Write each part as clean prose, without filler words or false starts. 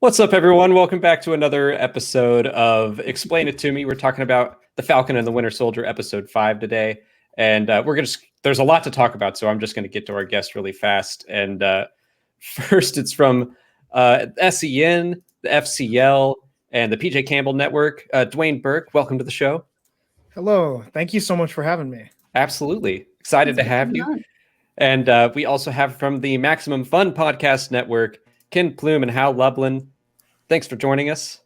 What's up, everyone? Welcome back to another episode of Explain It To Me. We're talking about The Falcon and the Winter Soldier, episode 5 today. And there's a lot to talk about, so I'm just going to get to our guest really fast. And first, it's from SEN, the FCL, and the PJ Campbell Network. Dwain Burke, welcome to the show. Hello. Thank you so much for having me. Absolutely. Excited to have you. And we also have from the Maximum Fun Podcast Network, Ken Plume and Hal Lublin. Thanks for joining us.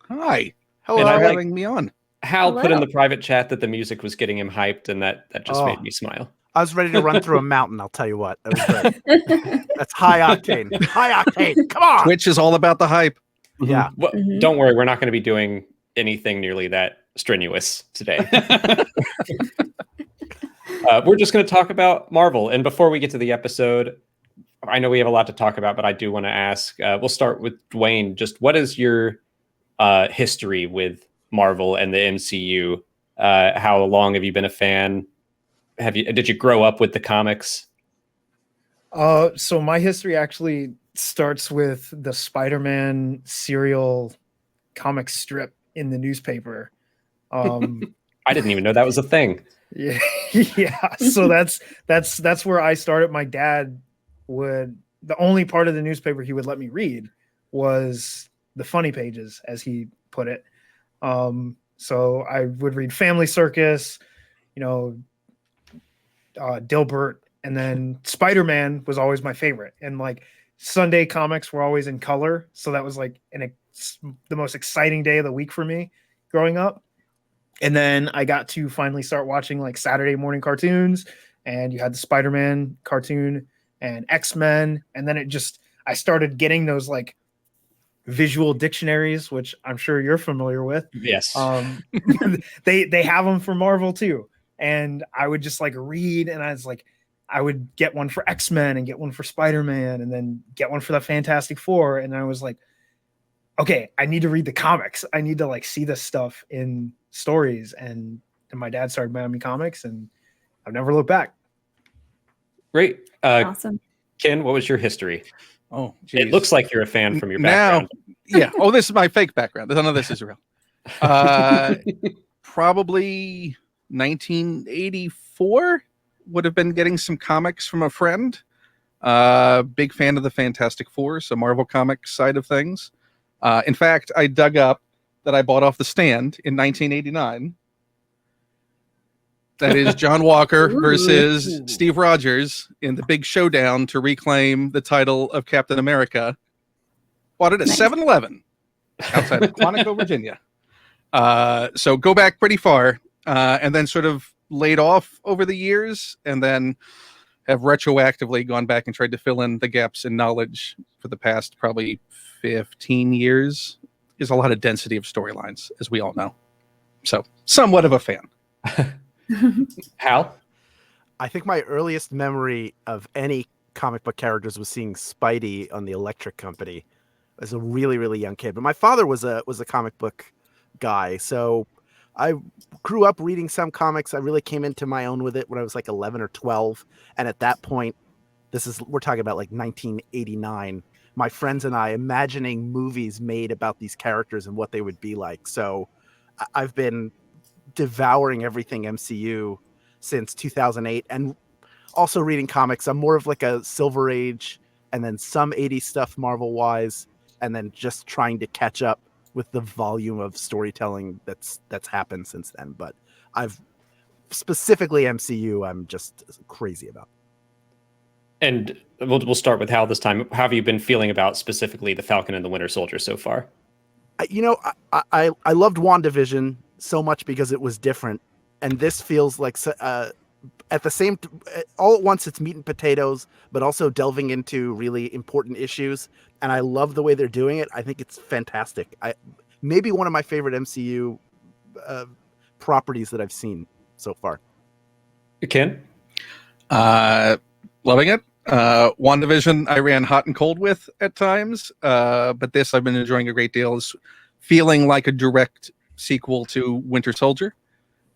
Hi. Hello for having me on. Hal put in the private chat that the music was getting him hyped, and that just made me smile. I was ready to run through a mountain, I'll tell you what. That was great. That's high octane. High octane. Come on. Twitch is all about the hype. Yeah. Well, Don't worry, we're not going to be doing anything nearly that strenuous today. We're just going to talk about Marvel. And before we get to the episode, I know we have a lot to talk about, but I do want to ask, we'll start with Dwain. Just what is your history with Marvel and the MCU? How long have you been a fan? Did you grow up with the comics? So my history actually starts with the Spider-Man serial comic strip in the newspaper. I didn't even know that was a thing. Yeah. Yeah. So that's where I started. My dad the only part of the newspaper he would let me read was the funny pages, as he put it. So I would read Family Circus, Dilbert, and then Spider-Man was always my favorite. And like Sunday comics were always in color. So that was like the most exciting day of the week for me growing up. And then I got to finally start watching like Saturday morning cartoons, and you had the Spider-Man cartoon and X-Men. And then I started getting those like visual dictionaries, which I'm sure you're familiar with. Yes. They have them for Marvel too. And I would just like read, and I would get one for X-Men and get one for Spider-Man and then get one for the Fantastic Four. And I was like, okay, I need to read the comics. I need to like see this stuff in stories. And my dad started buying me comics, and I've never looked back. Great. Awesome. Ken, what was your history? Oh, geez. It looks like you're a fan from your background. Yeah. Oh, this is my fake background. None of this is real. Probably 1984 would have been getting some comics from a friend. Big fan of the Fantastic Four, so Marvel Comics side of things. In fact, I dug up that I bought off the stand in 1989. That is John Walker versus Steve Rogers in the big showdown to reclaim the title of Captain America. Bought it at 7-Eleven outside of Quantico, Virginia. So go back pretty far, and then sort of laid off over the years, and then have retroactively gone back and tried to fill in the gaps in knowledge for the past probably 15 years. There's a lot of density of storylines, as we all know. So somewhat of a fan. Hal? I think my earliest memory of any comic book characters was seeing Spidey on the Electric Company as a really, really young kid. But my father was a comic book guy. So I grew up reading some comics. I really came into my own with it when I was like 11 or 12. And at that point, we're talking about like 1989, my friends and I imagining movies made about these characters and what they would be like. So I've been devouring everything MCU since 2008, and also reading comics. I'm more of like a Silver Age and then some 80s stuff Marvel wise, and then just trying to catch up with the volume of storytelling that's happened since then. But I've specifically MCU I'm just crazy about. And we'll start with Hal this time. How have you been feeling about specifically the Falcon and the Winter Soldier so far? I loved WandaVision so much because it was different, and this feels like at the same all at once it's meat and potatoes, but also delving into really important issues, and I love the way they're doing it. I think it's fantastic. Maybe one of my favorite MCU properties that I've seen so far. Ken? Loving it. WandaVision I ran hot and cold with at times, but this I've been enjoying a great deal. Is feeling like a direct sequel to Winter Soldier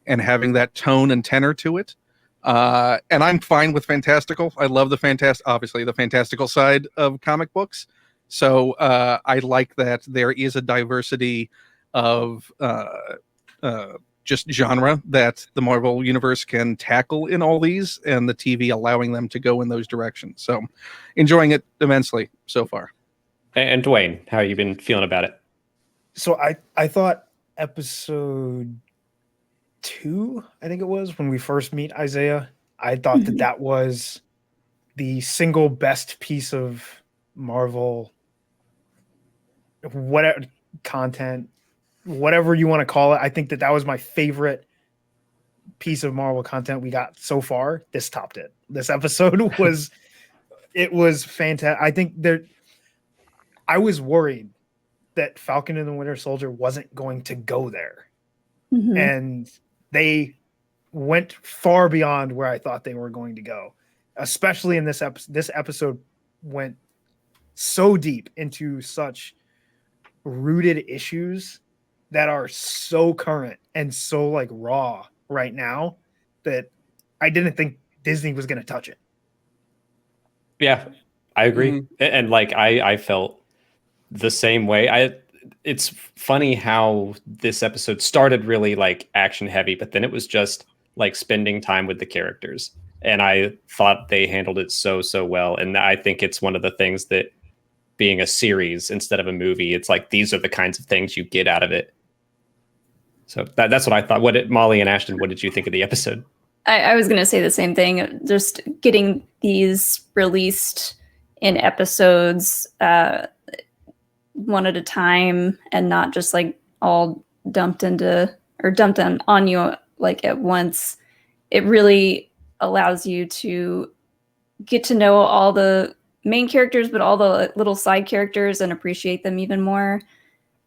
and having that tone and tenor to it. And I'm fine with fantastical. I love obviously the fantastical side of comic books. So I like that there is a diversity of just genre that the Marvel Universe can tackle in all these, and the TV allowing them to go in those directions. So enjoying it immensely so far. And Dwayne, how you been feeling about it? So I thought episode 2, I think it was, when we first meet Isaiah, I thought that was the single best piece of Marvel whatever content, whatever you want to call it. I think that was my favorite piece of Marvel content we got so far. This topped it. This episode was fantastic. I think I was worried that Falcon and the Winter Soldier wasn't going to go there. And they went far beyond where I thought they were going to go, especially in this episode. This episode went so deep into such rooted issues that are so current and so like raw right now that I didn't think Disney was going to touch it. Yeah, I agree. And like, I felt the same way. It's funny how this episode started really like action heavy, but then it was just like spending time with the characters. And I thought they handled it so well. And I think it's one of the things that, being a series instead of a movie, it's like these are the kinds of things you get out of it. So that's what I thought. Molly and Ashton, what did you think of the episode? I was going to say the same thing. Just getting these released in episodes one at a time and not just like all dumped on you like at once. It really allows you to get to know all the main characters, but all the little side characters and appreciate them even more.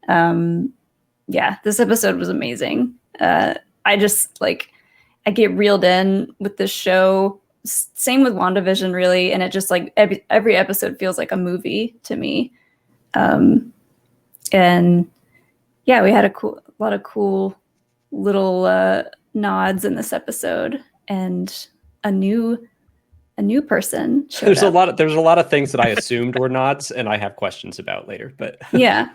Yeah, this episode was amazing. I just like, I get reeled in with this show. Same with WandaVision, really. And it just like every episode feels like a movie to me. And yeah, we had a lot of cool little nods in this episode, and a new person showed There's up. There's a lot of things that I assumed were nods and I have questions about later, but yeah.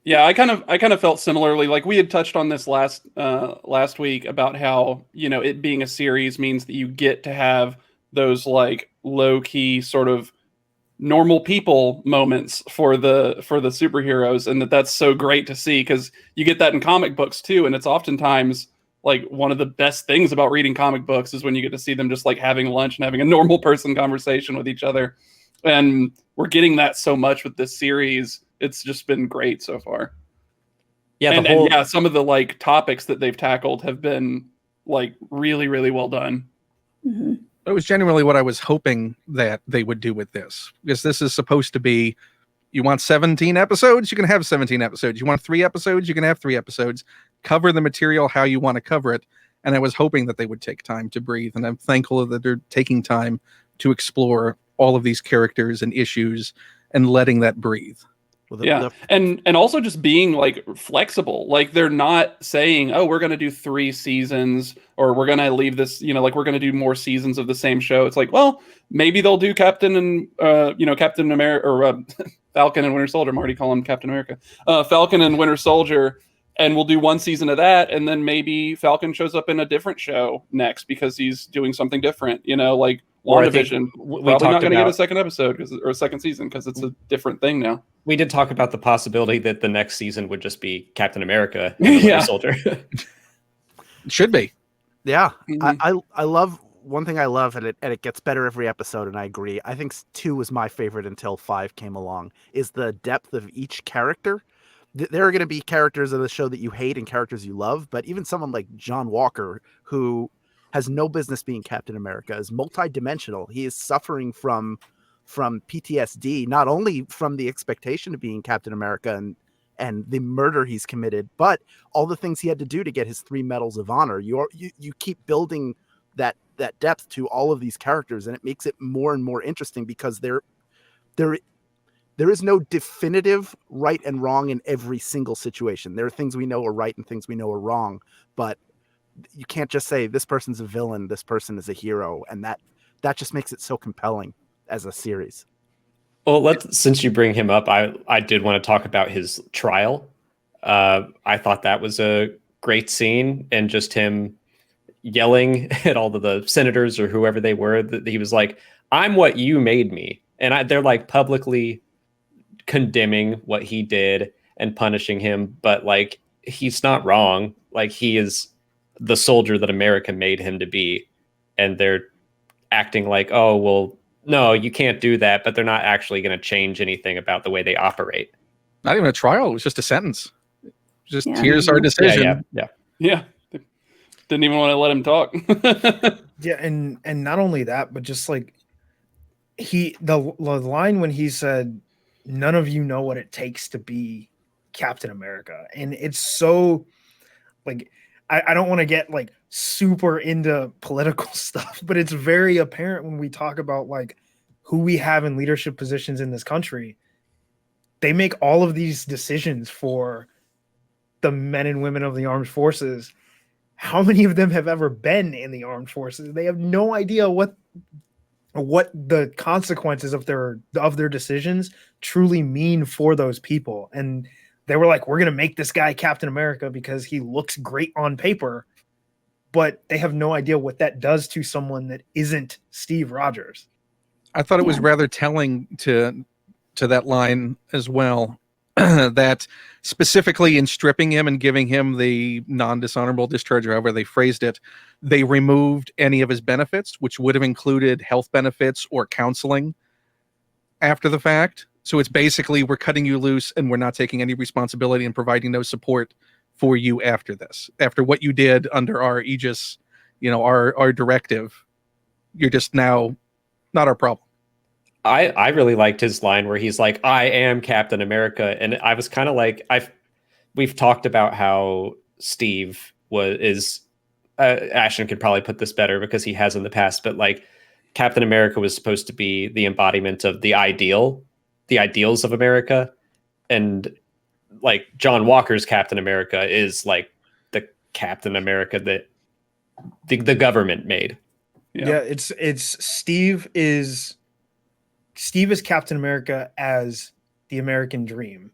Yeah, I kind of felt similarly. Like we had touched on this last week about how, you know, it being a series means that you get to have those like low key sort of normal people moments for the superheroes, and that's so great to see, because you get that in comic books too, and it's oftentimes like one of the best things about reading comic books is when you get to see them just like having lunch and having a normal person conversation with each other, and we're getting that so much with this series. It's just been great so far. Yeah, and yeah, some of the like topics that they've tackled have been like really, really well done. Mm-hmm. It was genuinely what I was hoping that they would do with this, because this is supposed to be, you want 17 episodes, you can have 17 episodes. You want 3 episodes, you can have 3 episodes. Cover the material how you want to cover it. And I was hoping that they would take time to breathe. And I'm thankful that they're taking time to explore all of these characters and issues and letting that breathe. Yeah, and also just being like flexible. Like they're not saying, "Oh, we're going to do 3 seasons," or "We're going to leave this," you know, like we're going to do more seasons of the same show. It's like, well, maybe they'll do Captain America or Falcon and Winter Soldier. I'm already calling him Captain America. Falcon and Winter Soldier, and we'll do 1 season of that, and then maybe Falcon shows up in a different show next because he's doing something different. You know, like WandaVision, probably not going to get a second episode or a second season because it's a different thing now. We did talk about the possibility that the next season would just be Captain America and the Winter Soldier. It should be. Yeah. Mm-hmm. I love, one thing I love, and it gets better every episode, and I agree. I think 2 was my favorite until 5 came along, is the depth of each character. There are going to be characters of the show that you hate and characters you love, but even someone like John Walker, who has no business being Captain America, is multidimensional. He is suffering from PTSD, not only from the expectation of being Captain America and the murder he's committed, but all the things he had to do to get his 3 medals of honor. You keep building that depth to all of these characters, and it makes it more and more interesting, because there is no definitive right and wrong in every single situation. There are things we know are right and things we know are wrong, but you can't just say this person's a villain, this person is a hero, and that just makes it so compelling as a series. Well, since you bring him up, I did want to talk about his trial. I thought that was a great scene, and just him yelling at all of the senators or whoever they were. That he was like, "I'm what you made me," and they're like publicly condemning what he did and punishing him, but like he's not wrong. Like he is the soldier that America made him to be, and they're acting like, oh well, no, you can't do that, but they're not actually going to change anything about the way they operate. Not even a trial. It was just a sentence. Just Yeah. here's our decision. Yeah. Didn't even want to let him talk. Yeah, and not only that, but just like the line when he said, "None of you know what it takes to be Captain America," and it's so like I don't want to get like super into political stuff, but it's very apparent when we talk about like who we have in leadership positions in this country. They make all of these decisions for the men and women of the armed forces. How many of them have ever been in the armed forces? They have no idea what the consequences of their decisions truly mean for those people. And they were like, we're going to make this guy Captain America because he looks great on paper, but they have no idea what that does to someone that isn't Steve Rogers. I thought it was rather telling to that line as well, that specifically in stripping him and giving him the non-dishonorable discharge, however they phrased it, they removed any of his benefits, which would have included health benefits or counseling after the fact. So it's basically, we're cutting you loose and we're not taking any responsibility and providing no support for you after this. After what you did under our aegis, our directive, you're just now not our problem. I really liked his line where he's like, "I am Captain America," and I was kind of like, we've talked about how Steve is. Ashton could probably put this better because he has in the past, but like Captain America was supposed to be the embodiment of the ideals of America, and like John Walker's Captain America is like the Captain America that the government made. Yeah, it's Steve is Captain America as the American dream.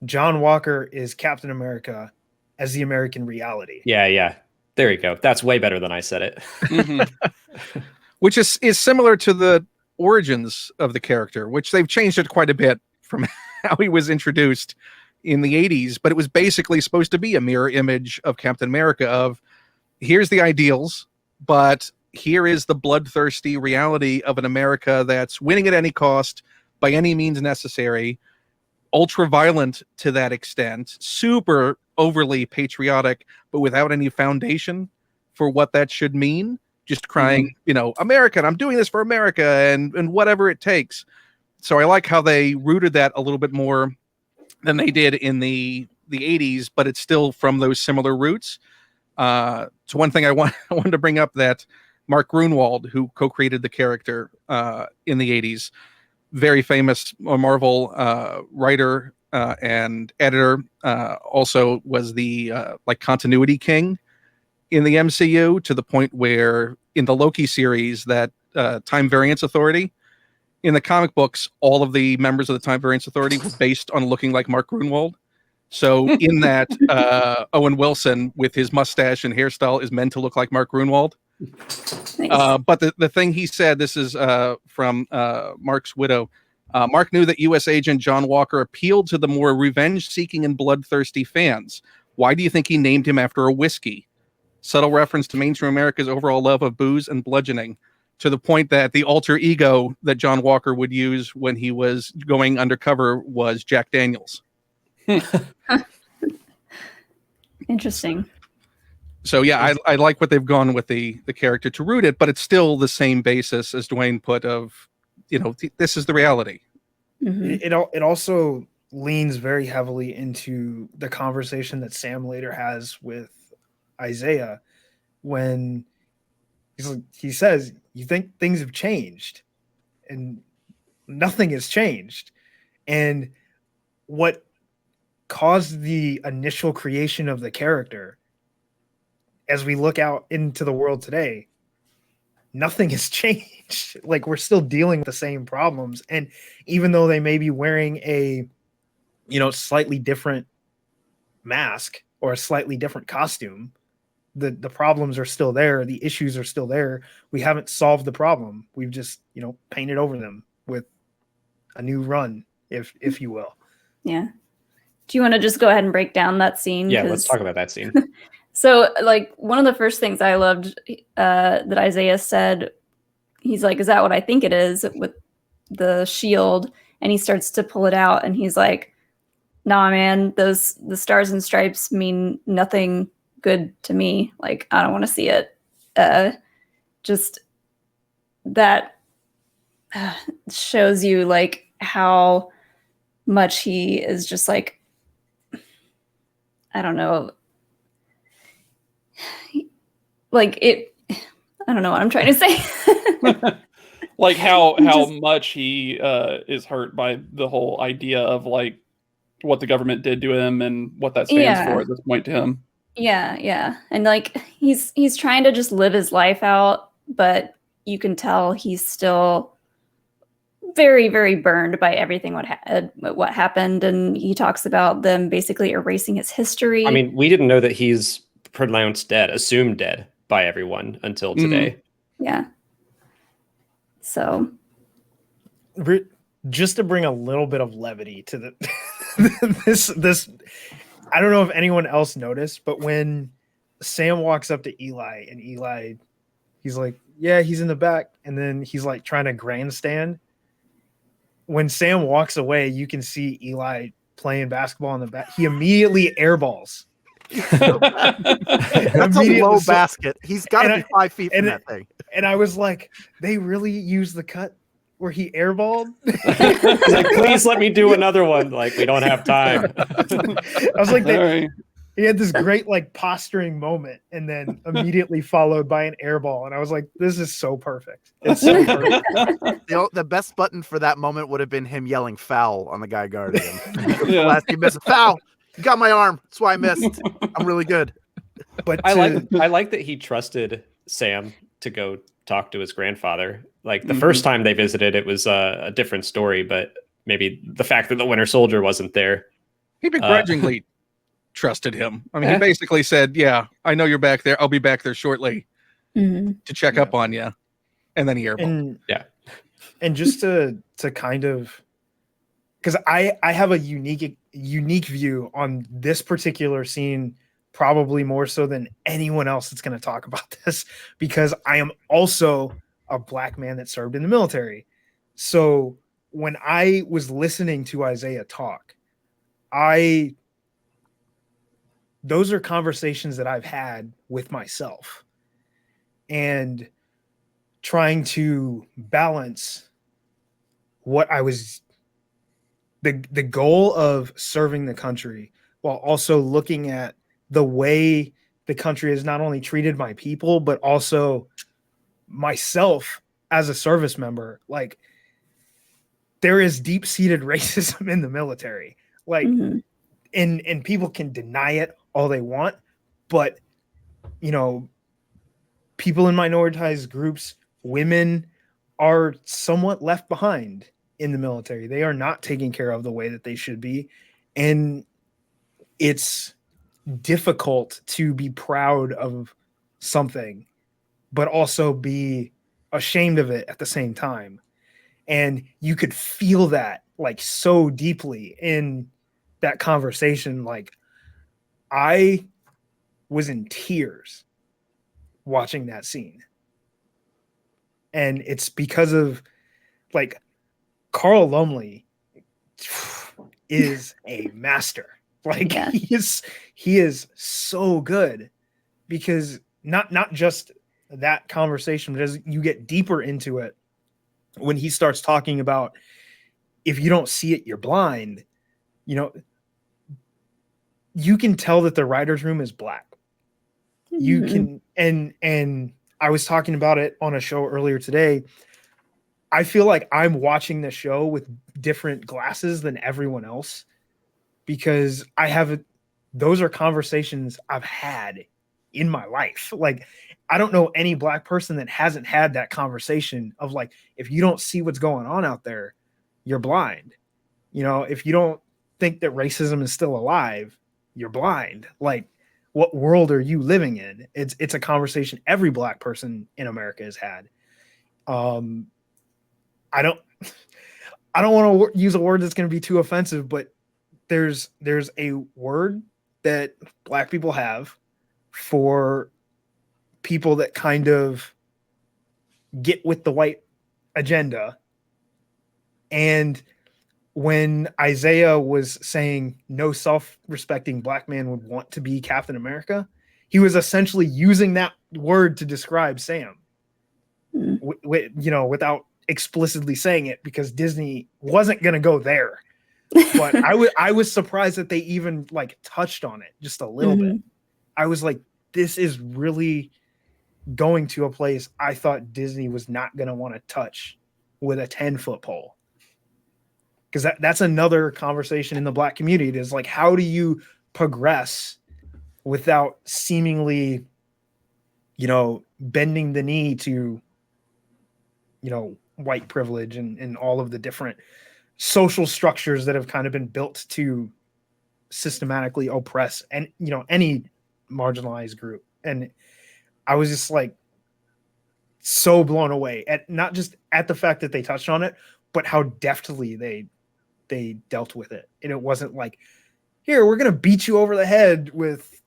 John Walker is Captain America as the American reality. Yeah. There you go. That's way better than I said it. Mm-hmm. Which is similar to the origins of the character, which they've changed it quite a bit from how he was introduced in the 80s, but it was basically supposed to be a mirror image of Captain America of, here's the ideals, but here is the bloodthirsty reality of an America that's winning at any cost, by any means necessary, ultra violent to that extent, super overly patriotic, but without any foundation for what that should mean. Just crying, American, I'm doing this for America and whatever it takes. So I like how they rooted that a little bit more than they did in the 80s, but it's still from those similar roots. So one thing I wanted to bring up, that Mark Grunwald, who co-created the character in the 80s, very famous Marvel writer and editor, also was the continuity king in the MCU, to the point where in the Loki series, that Time Variance Authority, in the comic books, all of the members of the Time Variance Authority were based on looking like Mark Grunwald. So in that, Owen Wilson with his mustache and hairstyle is meant to look like Mark Grunwald. Nice. But the thing he said, this is from Mark's widow. Mark knew that U.S. agent John Walker appealed to the more revenge-seeking and bloodthirsty fans. Why do you think he named him after a whiskey? Subtle reference to mainstream America's overall love of booze and bludgeoning, to the point that the alter ego that John Walker would use when he was going undercover was Jack Daniels. Interesting. So yeah, I like what they've gone with the character to root it, but it's still the same basis as Dwayne put of, this is the reality. Mm-hmm. It also leans very heavily into the conversation that Sam later has with Isaiah when he says, you think things have changed, and nothing has changed. And what caused the initial creation of the character, as we look out into the world today, nothing has changed. like we're still dealing with the same problems. And even though they may be wearing a, slightly different mask or a slightly different costume, the problems are still there. The issues are still there. We haven't solved the problem. We've just, painted over them with a new run, if you will. Yeah. Do you want to just go ahead and break down that scene? Yeah, let's talk about that scene. So, like, one of the first things I loved that Isaiah said, he's like, "Is that what I think it is?" with the shield, and he starts to pull it out, and he's like, "Nah, man, the stars and stripes mean nothing good to me. Like, I don't want to see it." Just that shows you like how much he is just like, I don't know, like it. I don't know what I'm trying to say. Like how much he is hurt by the whole idea of like what the government did to him and what that stands for at this point to him. Yeah. And like he's trying to just live his life out, but you can tell he's still very, very burned by everything what happened. And he talks about them basically erasing his history. I mean, we didn't know that he's pronounced dead, assumed dead by everyone until today. Yeah. So just to bring a little bit of levity to the this I don't know if anyone else noticed, but when Sam walks up to Eli and Eli, he's like, yeah, he's in the back. And then he's like trying to grandstand. When Sam walks away, you can see Eli playing basketball in the back. He immediately airballs. That's a low basket. He's got to be 5 feet from that thing. And I was like, they really used the cut where he airballed? He's like, please let me do another one. Like, we don't have time. I was like, he had this great like posturing moment and then immediately followed by an airball. And I was like, this is so perfect. It's so perfect. The best button for that moment would have been him yelling foul on the guy guarding him. Last you missed, foul. You got my arm. That's why I missed. I'm really good. But I like that he trusted Sam to go talk to his grandfather. Like the first time they visited, it was a different story, but maybe the fact that the Winter Soldier wasn't there. He begrudgingly trusted him. I mean, he basically said, yeah, I know you're back there. I'll be back there shortly to check up on you. And then he airballed. And just to kind of, because I have a unique view on this particular scene, probably more so than anyone else that's going to talk about this, because I am also a Black man that served in the military. So when I was listening to Isaiah talk, those are conversations that I've had with myself and trying to balance what I was, the goal of serving the country, while also looking at the way the country has not only treated my people, but also myself as a service member. Like, there is deep-seated racism in the military. Like, and people can deny it all they want, but people in minoritized groups, women, are somewhat left behind in the military. They are not taken care of the way that they should be. And it's difficult to be proud of something, but also be ashamed of it at the same time. And you could feel that like so deeply in that conversation. Like, I was in tears watching that scene. And it's because of like Carl Lumley is a master. Like he is so good, because not just that conversation, but as you get deeper into it, when he starts talking about, if you don't see it, you're blind, you can tell that the writer's room is Black. You can, and I was talking about it on a show earlier today. I feel like I'm watching the show with different glasses than everyone else, because those are conversations I've had in my life. Like, I don't know any black person that hasn't had that conversation of like, if you don't see what's going on out there, you're blind. You know, if you don't think that racism is still alive, you're blind. Like, what world are you living in? It's a conversation every black person in America has had. I don't want to use a word that's going to be too offensive, but there's a word that black people have for people that kind of get with the white agenda. And when Isaiah was saying no self-respecting black man would want to be Captain America, he was essentially using that word to describe Sam, without explicitly saying it, because Disney wasn't going to go there. But I was surprised that they even like touched on it just a little bit. I was like, this is really going to a place I thought Disney was not going to want to touch with a 10-foot pole. Because that's another conversation in the black community. It is like, how do you progress without seemingly, bending the knee to, white privilege and all of the different social structures that have kind of been built to systematically oppress and, any marginalized group. And I was just like so blown away at not just at the fact that they touched on it, but how deftly they dealt with it. And it wasn't like, here, we're going to beat you over the head with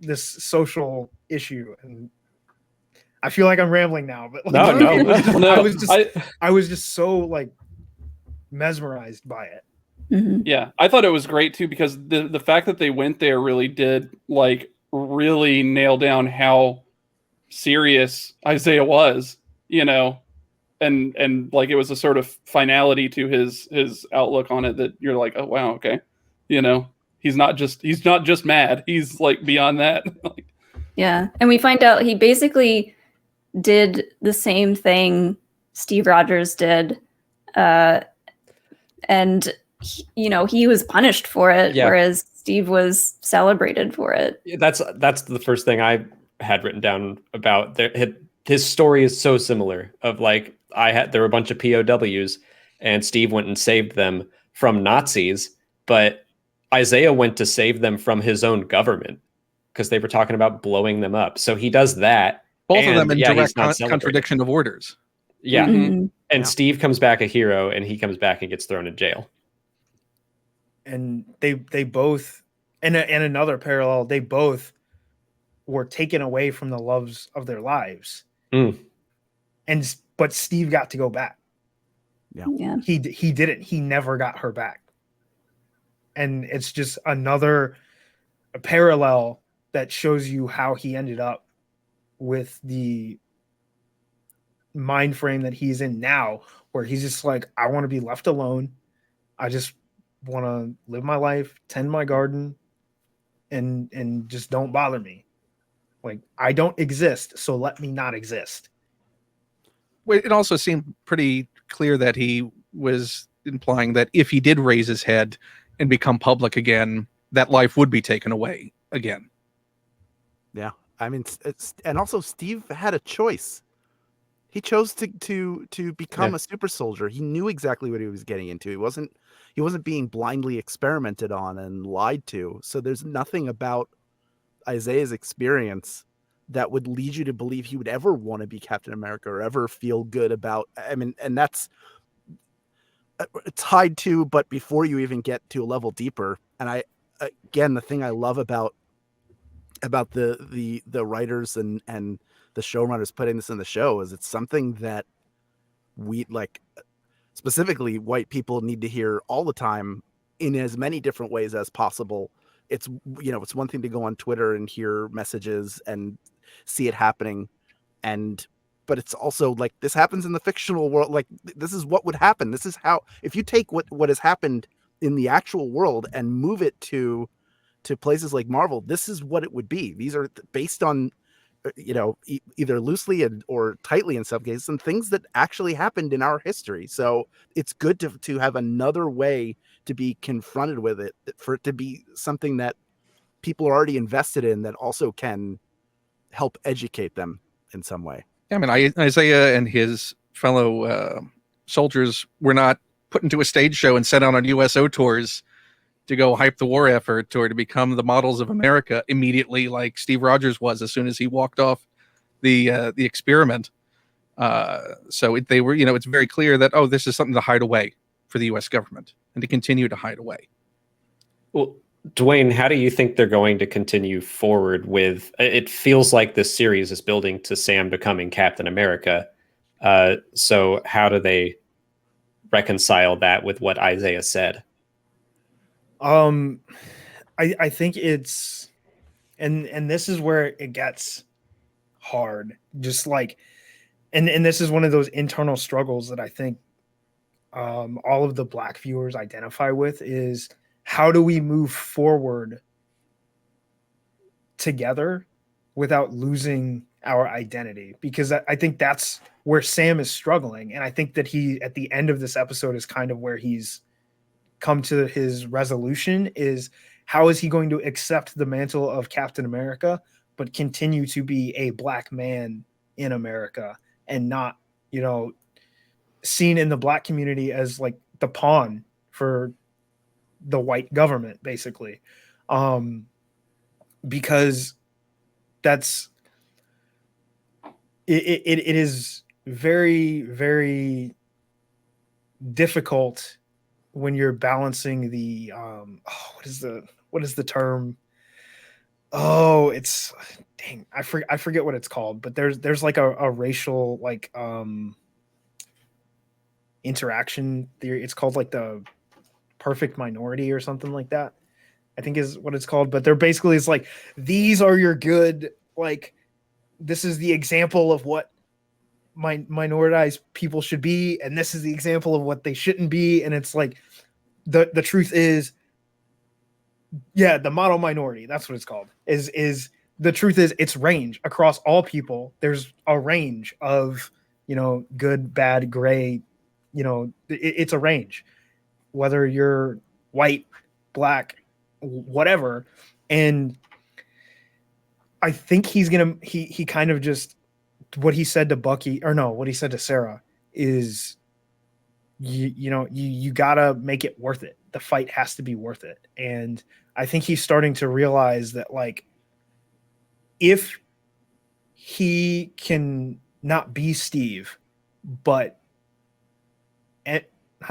this social issue. And I feel like I'm rambling now, but I was just so like mesmerized by it. Yeah, I thought it was great too, because the fact that they went there really did like really nail down how serious Isaiah was, and like it was a sort of finality to his outlook on it that you're like, oh wow, okay, he's not just mad, he's like beyond that. Yeah, and we find out he basically did the same thing Steve Rogers did, and he was punished for it, whereas Steve was celebrated for it. That's the first thing I had written down about his story is so similar. Of like, there were a bunch of POWs, and Steve went and saved them from Nazis, but Isaiah went to save them from his own government because they were talking about blowing them up. So he does that. Both of them in direct contradiction of orders. Yeah. And Steve comes back a hero, and he comes back and gets thrown in jail. And they both, and another parallel, they both were taken away from the loves of their lives. But Steve got to go back. Yeah. He didn't. He never got her back. And it's just another parallel that shows you how he ended up with the mind frame that he's in now, where he's just like, I want to be left alone. I just want to live my life, tend my garden, and just don't bother me. Like, I don't exist, so let me not exist. It also seemed pretty clear that he was implying that if he did raise his head and become public again, that life would be taken away again. Yeah. I mean, and also Steve had a choice. He chose to become a super soldier. He knew exactly what he was getting into. He wasn't being blindly experimented on and lied to. So there's nothing about Isaiah's experience that would lead you to believe he would ever want to be Captain America or ever feel good about. I mean, and that's tied to, but before you even get to a level deeper. And the thing I love about the writers and the showrunners putting this in the show is it's something that we, like, specifically white people, need to hear all the time in as many different ways as possible. It's one thing to go on Twitter and hear messages and see it happening, but it's also like, this happens in the fictional world. Like, this is what would happen. This is how, if you take what has happened in the actual world and move it to places like Marvel, this is what it would be. These are based on, either loosely or tightly in some cases, and things that actually happened in our history. So it's good to have another way to be confronted with it, for it to be something that people are already invested in, that also can help educate them in some way. I mean, Isaiah and his fellow soldiers were not put into a stage show and sent out on USO tours to go hype the war effort or to become the models of America immediately, like Steve Rogers was as soon as he walked off the experiment. So they were, it's very clear that, this is something to hide away for the U.S. government and to continue to hide away. Well, Dwayne, how do you think they're going to continue forward with? It feels like this series is building to Sam becoming Captain America. So how do they reconcile that with what Isaiah said? I think it's, and this is where it gets hard. Just like, and this is one of those internal struggles that I think all of the Black viewers identify with is, how do we move forward together without losing our identity? Because I think that's where Sam is struggling. And I think that he, at the end of this episode, is kind of where he's come to his resolution, is how is he going to accept the mantle of Captain America, but continue to be a Black man in America and not, seen in the Black community as like the pawn for the white government, basically. Because that's, it is very, very difficult when you're balancing the, what is the term? Oh, it's, dang, I forget what it's called, but there's like a racial, like, interaction theory. It's called like the perfect minority or something like that, I think is what it's called. But they're basically, it's like, these are your good, like, this is the example of what minoritized people should be, and this is the example of what they shouldn't be. And it's like, the truth is, the model minority, that's what it's called, is the truth is, it's range across all people. There's a range of, good, bad, gray, it's a range, whether you're white, Black, whatever. And I think he's gonna, he kind of just, what he said to Bucky, or no, what he said to Sarah is, you gotta make it worth it. The fight has to be worth it. And I think he's starting to realize that, like, if he can not be Steve, but not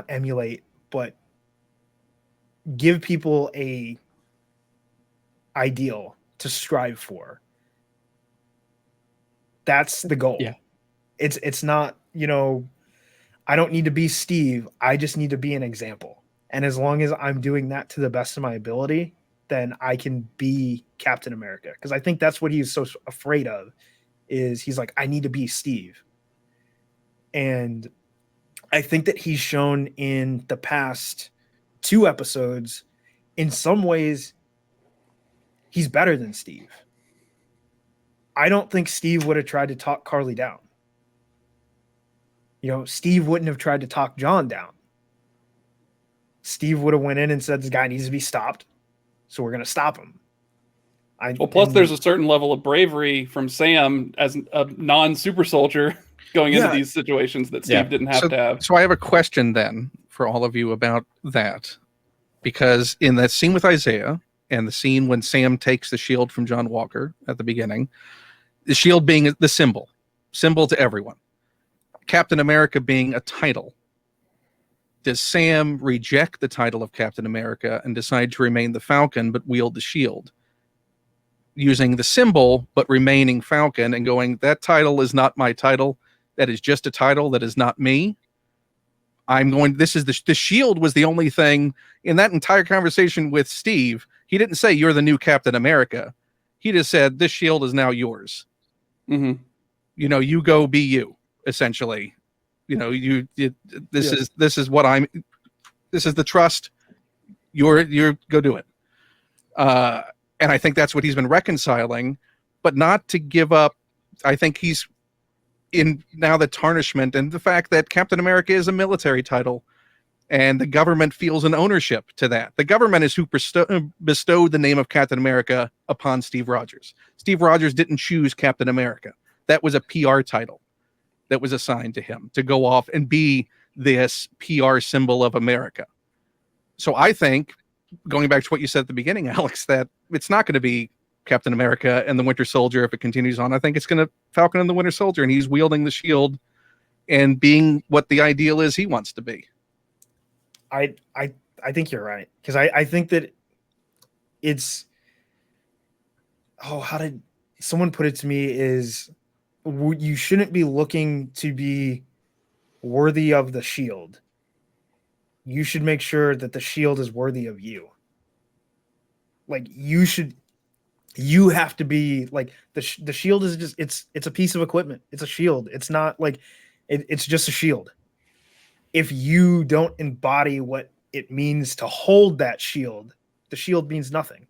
emulate, but give people a ideal to strive for, that's the goal. Yeah. It's not, I don't need to be Steve. I just need to be an example. And as long as I'm doing that to the best of my ability, then I can be Captain America. Because I think that's what he's so afraid of, is he's like, I need to be Steve. And I think that he's shown in the past 2 episodes, in some ways, he's better than Steve. I don't think Steve would have tried to talk Carly down. Steve wouldn't have tried to talk John down. Steve would have went in and said, this guy needs to be stopped, so we're going to stop him. Plus there's a certain level of bravery from Sam as a non-super soldier going into these situations that Steve didn't have to have. So I have a question then for all of you about that, because in that scene with Isaiah and the scene when Sam takes the shield from John Walker at the beginning, the shield being the symbol to everyone, Captain America being a title, does Sam reject the title of Captain America and decide to remain the Falcon but wield the shield, using the symbol but remaining Falcon and going, that title is not my title, that is just a title, that is not me? This is the shield was the only thing in that entire conversation with Steve. He didn't say, you're the new Captain America. He just said, this shield is now yours. Mm-hmm. You go be you, essentially. This is what I'm, this is the trust. You're go do it. And I think that's what he's been reconciling, but not to give up. I think he's in now the tarnishment and the fact that Captain America is a military title and the government feels an ownership to that. The government is who bestowed the name of Captain America upon Steve Rogers. Steve Rogers didn't choose Captain America. that was a PR title that was assigned to him to go off and be this PR symbol of America. So I think, going back to what you said at the beginning, Alex, that it's not going to be Captain America and the Winter Soldier if it continues on. I think it's going to Falcon and the Winter Soldier, and he's wielding the shield and being what the ideal is he wants to be. I think you're right, because I think that it's how did someone put it to me is you shouldn't be looking to be worthy of the shield. You should make sure that the shield is worthy of you. Like you have to be like the shield is just it's a piece of equipment. It's a shield. It's not like it's just a shield. If you don't embody what it means to hold that shield, the shield means nothing.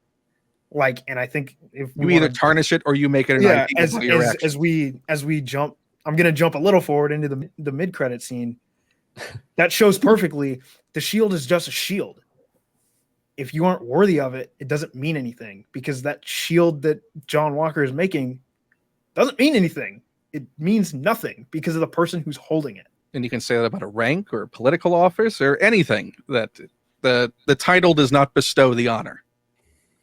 Like, and I think if you either tarnish it or you make it an idea as we jump, I'm going to jump a little forward into the mid-credit scene. That shows perfectly the shield is just a shield. If you aren't worthy of it, it doesn't mean anything, because that shield that John Walker is making doesn't mean anything. It means nothing because of the person who's holding it. And you can say that about a rank or a political office or anything, that the title does not bestow the honor.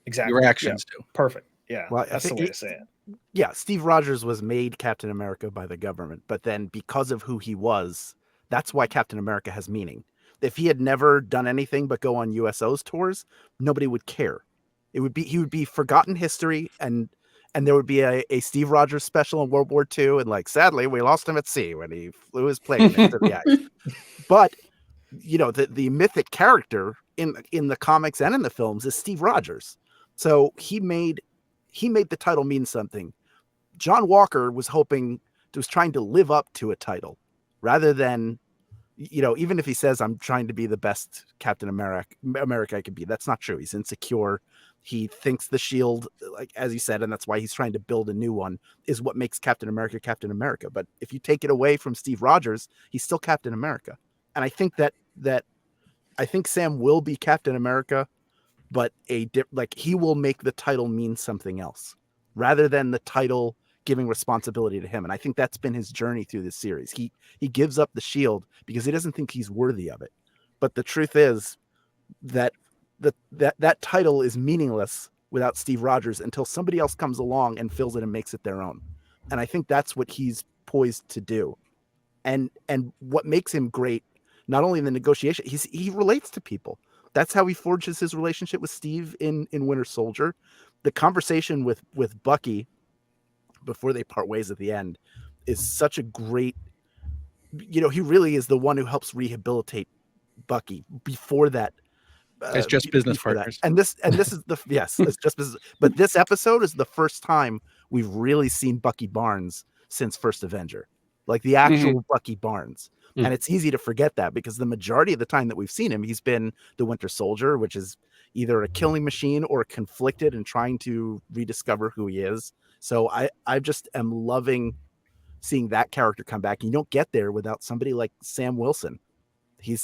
Exactly. Your actions do. Perfect. Yeah. Well, that's the way to say it. Yeah. Steve Rogers was made Captain America by the government, but then because of who he was, that's why Captain America has meaning. If he had never done anything but go on USO's tours, nobody would care. He would be forgotten history, and there would be a Steve Rogers special in World War II, and like, sadly, we lost him at sea when he flew his plane into the ice. But the mythic character in the comics and in the films is Steve Rogers. So he made the title mean something. John Walker was trying to live up to a title rather than, even if he says, I'm trying to be the best Captain America I could be. That's not true. He's insecure. He thinks the shield, like, as you said, and that's why he's trying to build a new one, is what makes Captain America Captain America. But if you take it away from Steve Rogers, he's still Captain America. And I think that I think Sam will be Captain America, but he will make the title mean something else rather than the title giving responsibility to him. And I think that's been his journey through this series. He gives up the shield because he doesn't think he's worthy of it. But the truth is that that title is meaningless without Steve Rogers until somebody else comes along and fills it and makes it their own. And I think that's what he's poised to do. And what makes him great, not only in the negotiation, he relates to people. That's how he forges his relationship with Steve in Winter Soldier. The conversation with Bucky before they part ways at the end is such a great, he really is the one who helps rehabilitate Bucky before that. It's just business partners. And this is it's just business. But this episode is the first time we've really seen Bucky Barnes since First Avenger, like the actual Bucky Barnes. And it's easy to forget that because the majority of the time that we've seen him, he's been the Winter Soldier, which is either a killing machine or conflicted and trying to rediscover who he is. So I just am loving seeing that character come back. You don't get there without somebody like Sam Wilson.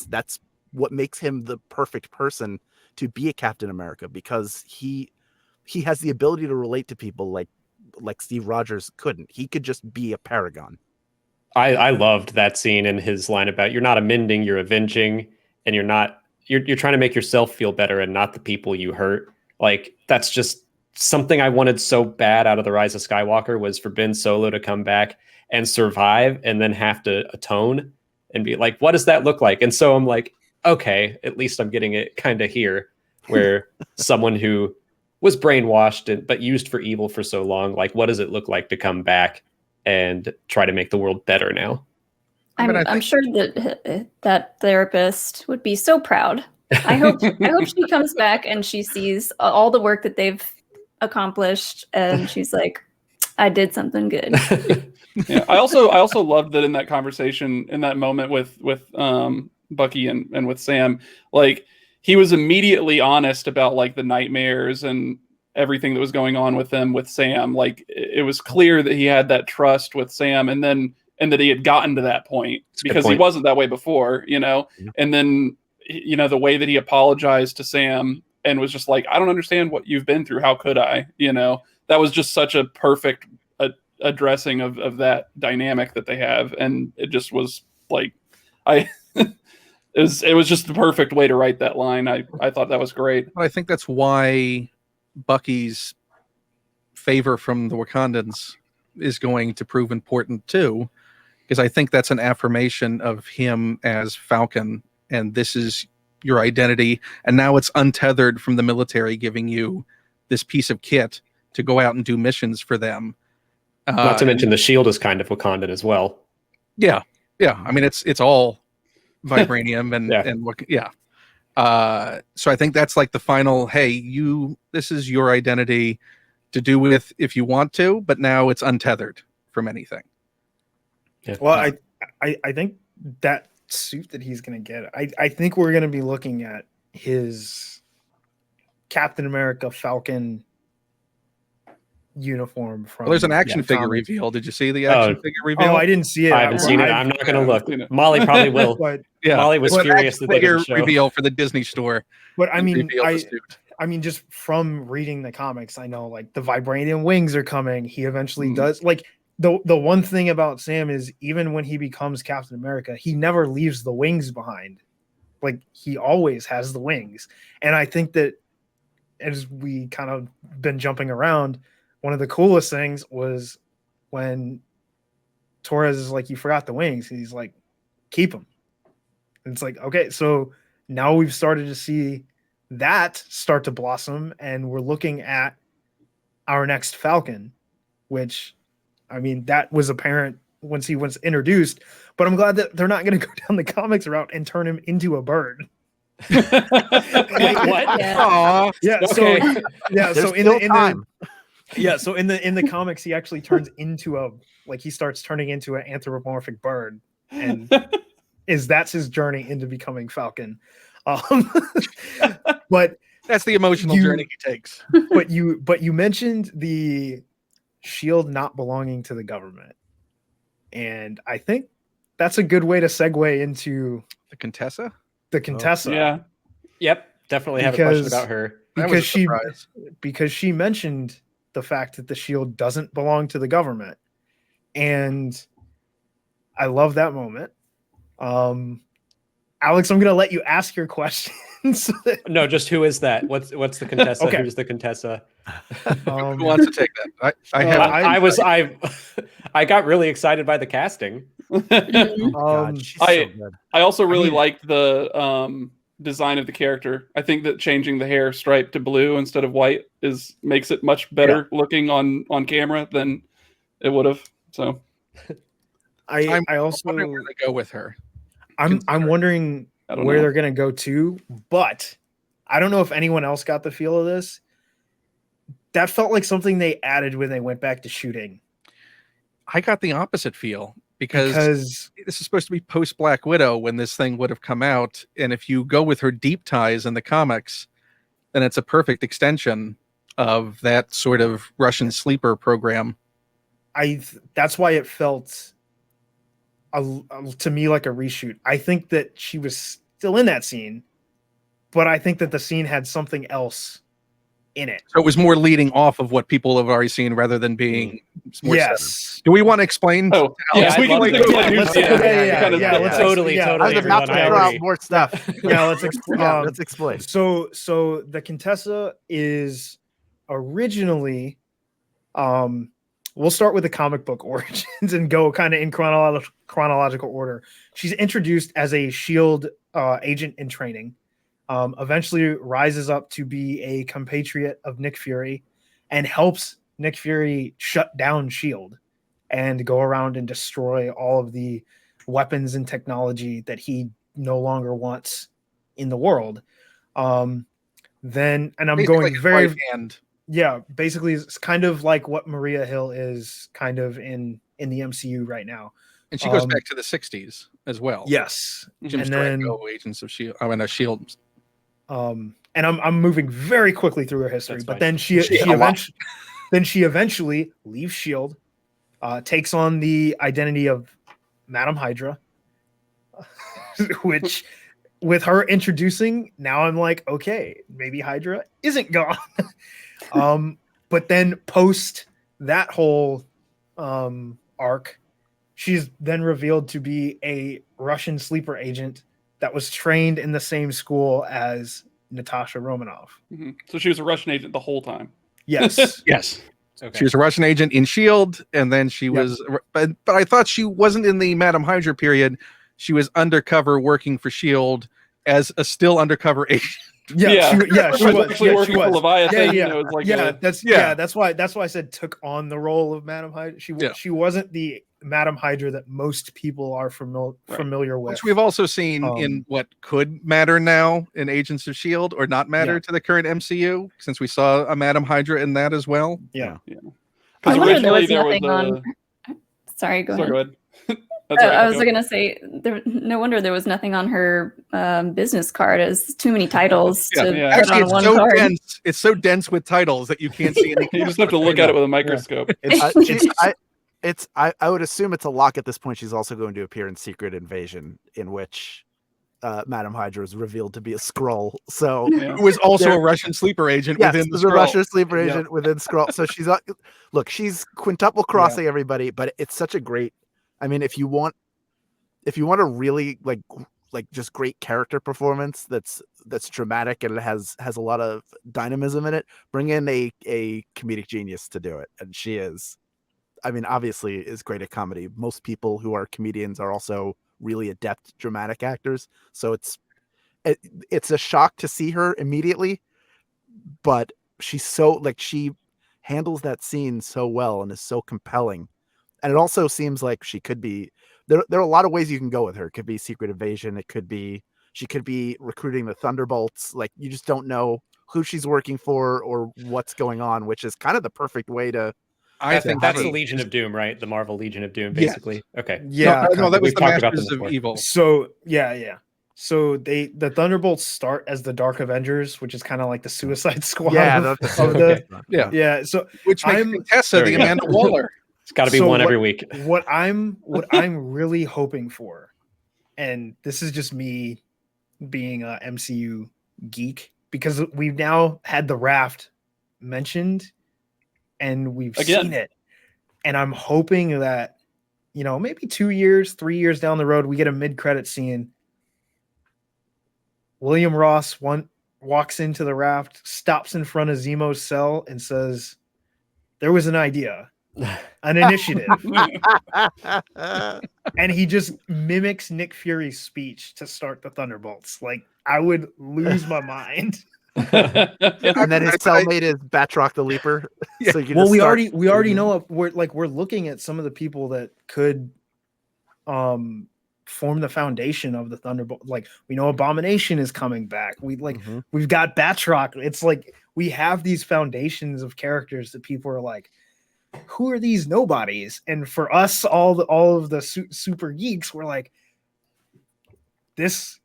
That's what makes him the perfect person to be a Captain America, because he has the ability to relate to people like Steve Rogers couldn't. He could just be a paragon. I loved that scene in his line about you're not amending, you're avenging, and you're trying to make yourself feel better and not the people you hurt. Like, that's just something I wanted so bad out of The Rise of Skywalker, was for Ben Solo to come back and survive and then have to atone and be like, what does that look like? And so I'm like, okay, at least I'm getting it kind of here, where someone who was brainwashed but used for evil for so long, like, what does it look like to come back and try to make the world better now? I'm sure that therapist would be so proud. I hope she comes back and she sees all the work that they've accomplished, and she's like, I did something good. Yeah, I also loved that in that conversation, in that moment with Bucky and with Sam, like, he was immediately honest about like the nightmares and everything that was going on with them with Sam. Like, it was clear that he had that trust with Sam, and that he had gotten to that point because he wasn't that way before, and then, the way that he apologized to Sam and was just like, I don't understand what you've been through. How could I, that was just such a perfect addressing of that dynamic that they have, and it just was like I it was just the perfect way to write that line. I thought that was great. But I think that's why Bucky's favor from the Wakandans is going to prove important too, because I think that's an affirmation of him as Falcon, and this is your identity, and now it's untethered from the military giving you this piece of kit to go out and do missions for them. Not to mention the shield is kind of Wakandan as well. Yeah. I mean, it's all vibranium and Yeah. and what? Yeah. So I think that's like the final. Hey, this is your identity to do with if you want to, but now it's untethered from anything. Yeah. Well, I think that suit that he's going to get, I think we're going to be looking at his Captain America Falcon uniform from. Well, there's an action figure comics. reveal. Did you see the action figure reveal? Oh, I didn't see it. I haven't seen it. I'm not going to look. seen it. Molly probably will. But Yeah. Molly was Well, furious action that they didn't figure show. reveal for the Disney store. but I mean, Reveal the suit. I mean, just from reading the comics, I know like the vibranium wings are coming. He eventually does. Like the one thing about Sam is even when he becomes Captain America, he never leaves the wings behind. Like he always has the wings. And I think that as we kind of been jumping around, one of the coolest things was when Torres is like, you forgot the wings. He's like, keep them. And it's like, okay, so now we've started to see that start to blossom, and we're looking at our next Falcon, which, I mean, that was apparent once he was introduced, but I'm glad that they're not going to go down the comics route and turn him into a bird. Wait, what? Yeah. Aw. Yeah. Okay. So yeah. There's So in still the time. so in the comics, he actually turns into he starts turning into an anthropomorphic bird, and that's his journey into becoming Falcon. But That's the emotional journey he takes. but you mentioned the shield not belonging to the government, and I think that's a good way to segue into The Contessa? the Contessa. Yeah. Yep, definitely have a question Because- about her. That was a because surprise. she mentioned the fact that the shield doesn't belong to the government, and I love that moment. Alex, I'm gonna let you ask your question. So that, No, just who is that? What's the Contessa? Okay. Who's the Contessa? Who wants to take that? I have. I got really excited by the casting. God, she's so good. I also really mean- liked the design of the character. I think that changing the hair stripe to blue instead of white makes it much better looking on camera than it would have. So I I'm also wondering where they go with her. I'm wondering I don't where know. they're gonna go to, but I don't know if anyone else got the feel of this. That felt like something they added when they went back to shooting, I got the opposite feel because this is supposed to be post Black Widow when this thing would have come out. And if you go with her deep ties in the comics, then it's a perfect extension of that sort of Russian sleeper program. that's why it felt to me like a reshoot. I think that she was still in that scene, but I think that the scene had something else in it. So it was more leading off of what people have already seen rather than being more set. Yes. Do we want to explain? Oh, Yeah, yeah, I'd we can love to. explain Yeah, who's let's- the- yeah, kind of- yeah, let's totally, yeah, totally. I was about to everyone, I throw out agree. more stuff. Yeah, let's explain. Let's explain. So the Contessa is originally, we'll start with the comic book origins and go kind of in chronological order. She's introduced as a SHIELD agent in training, eventually rises up to be a compatriot of Nick Fury and helps Nick Fury shut down SHIELD and go around and destroy all of the weapons and technology that he no longer wants in the world. Then, and I'm Basically going his very, right hand. yeah, basically it's kind of like what Maria Hill is kind of in the MCU right now. And she goes Um, back to the 60s as well. Yes. Jim and then, Steranko, Agents of S.H.I.E.L.D. I mean, S.H.I.E.L.D. and I'm moving very quickly through her history, That's but fine. then she eventually leaves SHIELD, takes on the identity of Madam Hydra, which with her introducing, now I'm like, okay, maybe Hydra isn't gone. But then post that whole arc, she's then revealed to be a Russian sleeper agent that was trained in the same school as Natasha Romanoff. Mhm. So she was a Russian agent the whole time. Yes. Yes. Okay. She was a Russian agent in S.H.I.E.L.D., and then she Yep. was, but I thought she wasn't in the Madame Hydra period. She was undercover working for S.H.I.E.L.D. as a still undercover agent. Yeah, She was was. actually Yeah, working she for was. Leviathan. Yeah, It was like that's why I said took on the role of Madame Hydra. She wasn't the Madame Hydra that most people are familiar with. Which we've also seen in what could matter now in Agents of S.H.I.E.L.D. or not matter to the current MCU, since we saw a Madame Hydra in that as well. Yeah. Because I wonder originally there was nothing on. Sorry, go ahead. Go ahead. That's all right, I was going to say, no wonder there was nothing on her business card. As too many titles to put Actually, on it's one so card. dense. It's so dense with titles that you can't see any. You just have to look at it with a microscope. I would assume it's a lock at this point. She's also going to appear in Secret Invasion, in which Madame Hydra is revealed to be a Skrull. So who was also a Russian sleeper agent within the Skrull. Russian sleeper agent within Skrull. So she's quintuple crossing everybody, but it's such a great. I mean, if you want a really like just great character performance that's dramatic and it has a lot of dynamism in it, bring in a comedic genius to do it, and she is. I mean, obviously, is great at comedy. Most people who are comedians are also really adept dramatic actors. So it's a shock to see her immediately, but she's so she handles that scene so well and is so compelling. And it also seems like she could be there are a lot of ways you can go with her. It could be Secret Invasion. It could be she could be recruiting the Thunderbolts. Like, you just don't know who she's working for or what's going on, which is kind of the perfect way to. I think that's the Legion of Doom, right? The Marvel Legion of Doom, basically. Yes. Okay. Yeah. No, that was the Masters of Evil. So So the Thunderbolts start as the Dark Avengers, which is kind of like the Suicide Squad. Yeah. So which makes Contessa the Amanda Waller. It's got to be one every week. What I'm really hoping for, and this is just me being a MCU geek, because we've now had the Raft mentioned and we've seen it, and I'm hoping that, maybe 2 years, 3 years down the road, we get a mid-credit scene. William Ross walks into the Raft, stops in front of Zemo's cell, and says, "There was an idea, an initiative." And he just mimics Nick Fury's speech to start the Thunderbolts. Like, I would lose my mind. And then his cellmate is Batroc the Leaper. Yeah. So we already know we're looking at some of the people that could form the foundation of the Thunderbolt. Like, we know Abomination is coming back. We've got Batroc. It's like we have these foundations of characters that people are like, who are these nobodies? And for us, all of the super geeks, we're like, this.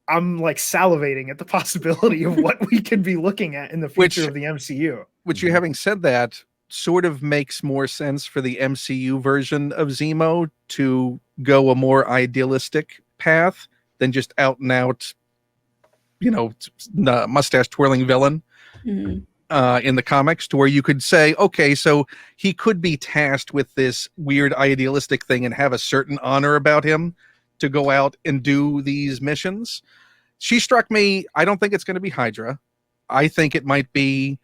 I'm like salivating at the possibility of what we could be looking at in the future of the MCU. Which, you having said that, sort of makes more sense for the MCU version of Zemo to go a more idealistic path than just out and out, mustache twirling villain in the comics, to where you could say, okay, so he could be tasked with this weird idealistic thing and have a certain honor about him to go out and do these missions. She struck me. I don't think it's going to be Hydra. I think it might be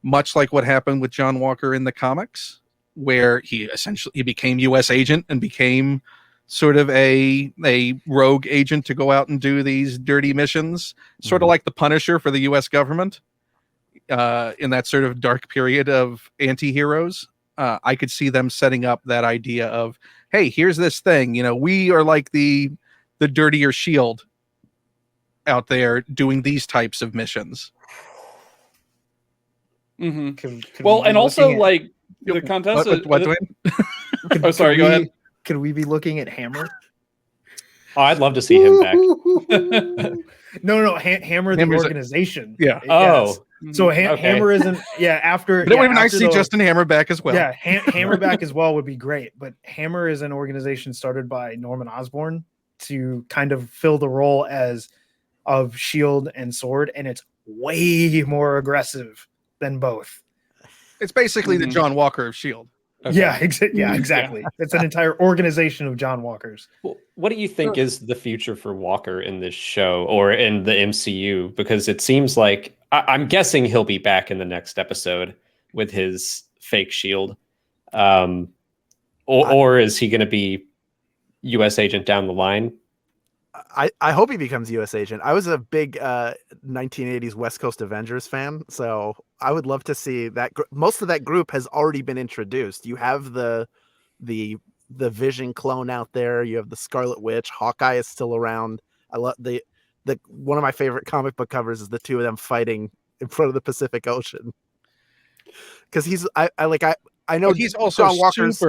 much like what happened with John Walker in the comics, where he became U.S. agent and became sort of a rogue agent to go out and do these dirty missions, sort of like the Punisher for the U.S. government in that sort of dark period of anti-heroes. I could see them setting up that idea of, hey, here's this thing. We are like the dirtier S.H.I.E.L.D. out there doing these types of missions. Mm-hmm. And also like the Contessa. What Dwayne? Oh, sorry. Go ahead. Could we be looking at Hammer? Oh, I'd love to see him back. No, Hammer the organization. Yeah. Yes. So Hammer isn't. Yeah. After. But it would be nice to see Justin Hammer back as well. Yeah, Hammer back as well would be great. But Hammer is an organization started by Norman Osborn to kind of fill the role of Shield and Sword, and it's way more aggressive than both. It's basically the John Walker of Shield. Okay. Yeah, exactly. It's an entire organization of John Walkers. Well, what do you think is the future for Walker in this show or in the MCU? Because it seems like I'm guessing he'll be back in the next episode with his fake shield, or is he going to be U.S. agent down the line? I hope he becomes U.S. agent. I was a big 1980s West Coast Avengers fan, so I would love to see that. Most of that group has already been introduced. You have the Vision clone out there. You have the Scarlet Witch. Hawkeye is still around. I love the one of my favorite comic book covers is the two of them fighting in front of the Pacific Ocean. Because I know But he's also John Walker's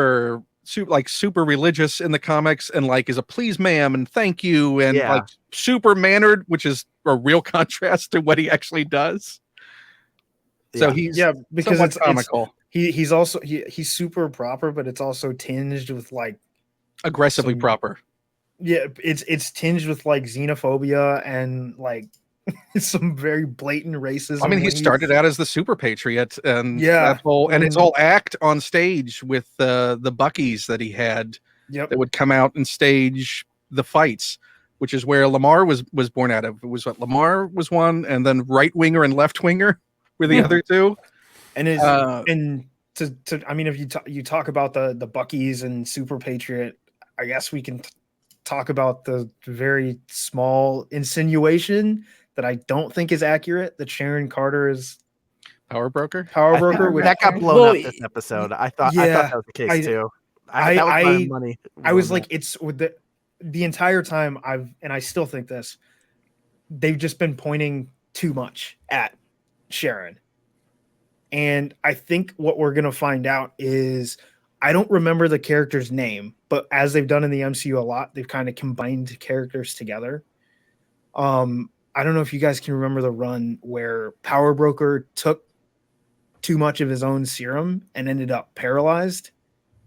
super religious in the comics and like is a please ma'am and thank you and Yeah. like super mannered, which is a real contrast to what he actually does. So he's because somewhat it's comical, he's also he's super proper, but it's also tinged with like aggressively some- proper. it's tinged with like xenophobia and like some very blatant racism. I mean, he when started out as the super patriot, and Yeah. that whole and his And- whole act on stage with the Buckies that he had Yep. that would come out and stage the fights, which is where Lamar was born out of. It was what Lamar was one, and then right winger and left winger were the Yeah. other two. And is Uh, and to I mean, if you talk about the Buckies and Super Patriot, I guess we can talk about the very small insinuation that I don't think is accurate that Sharon Carter is Power broker. power broker. Which that got blown Well, up this episode. I thought yeah, that was the case I- too. I- That was my I- money. I was on like, it's with the entire time I still think this, they've just been pointing too much at Sharon. And I think what we're going to find out is I don't remember the character's name, but as they've done in the MCU a lot, they've kind of combined characters together. I don't know if you guys can remember the run where Power Broker took too much of his own serum and ended up paralyzed.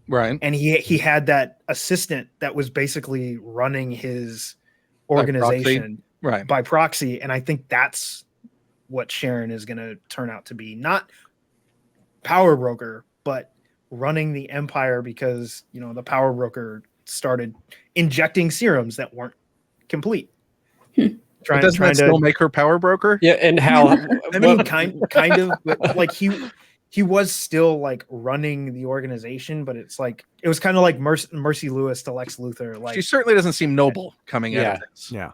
Right. And he had that assistant that was basically running his By proxy. organization Right. by proxy. And I think that's what Sharon is going to turn out to be. Not Power Broker, but running the empire because, you know, the Power Broker started injecting serums that weren't complete. But doesn't that still make her power broker? Yeah, and how? I mean, kind of, but like he was still like running the organization, but it's like it was kind of like Mercy Lewis to Lex Luthor. Like She certainly doesn't seem noble coming out of this. Yeah.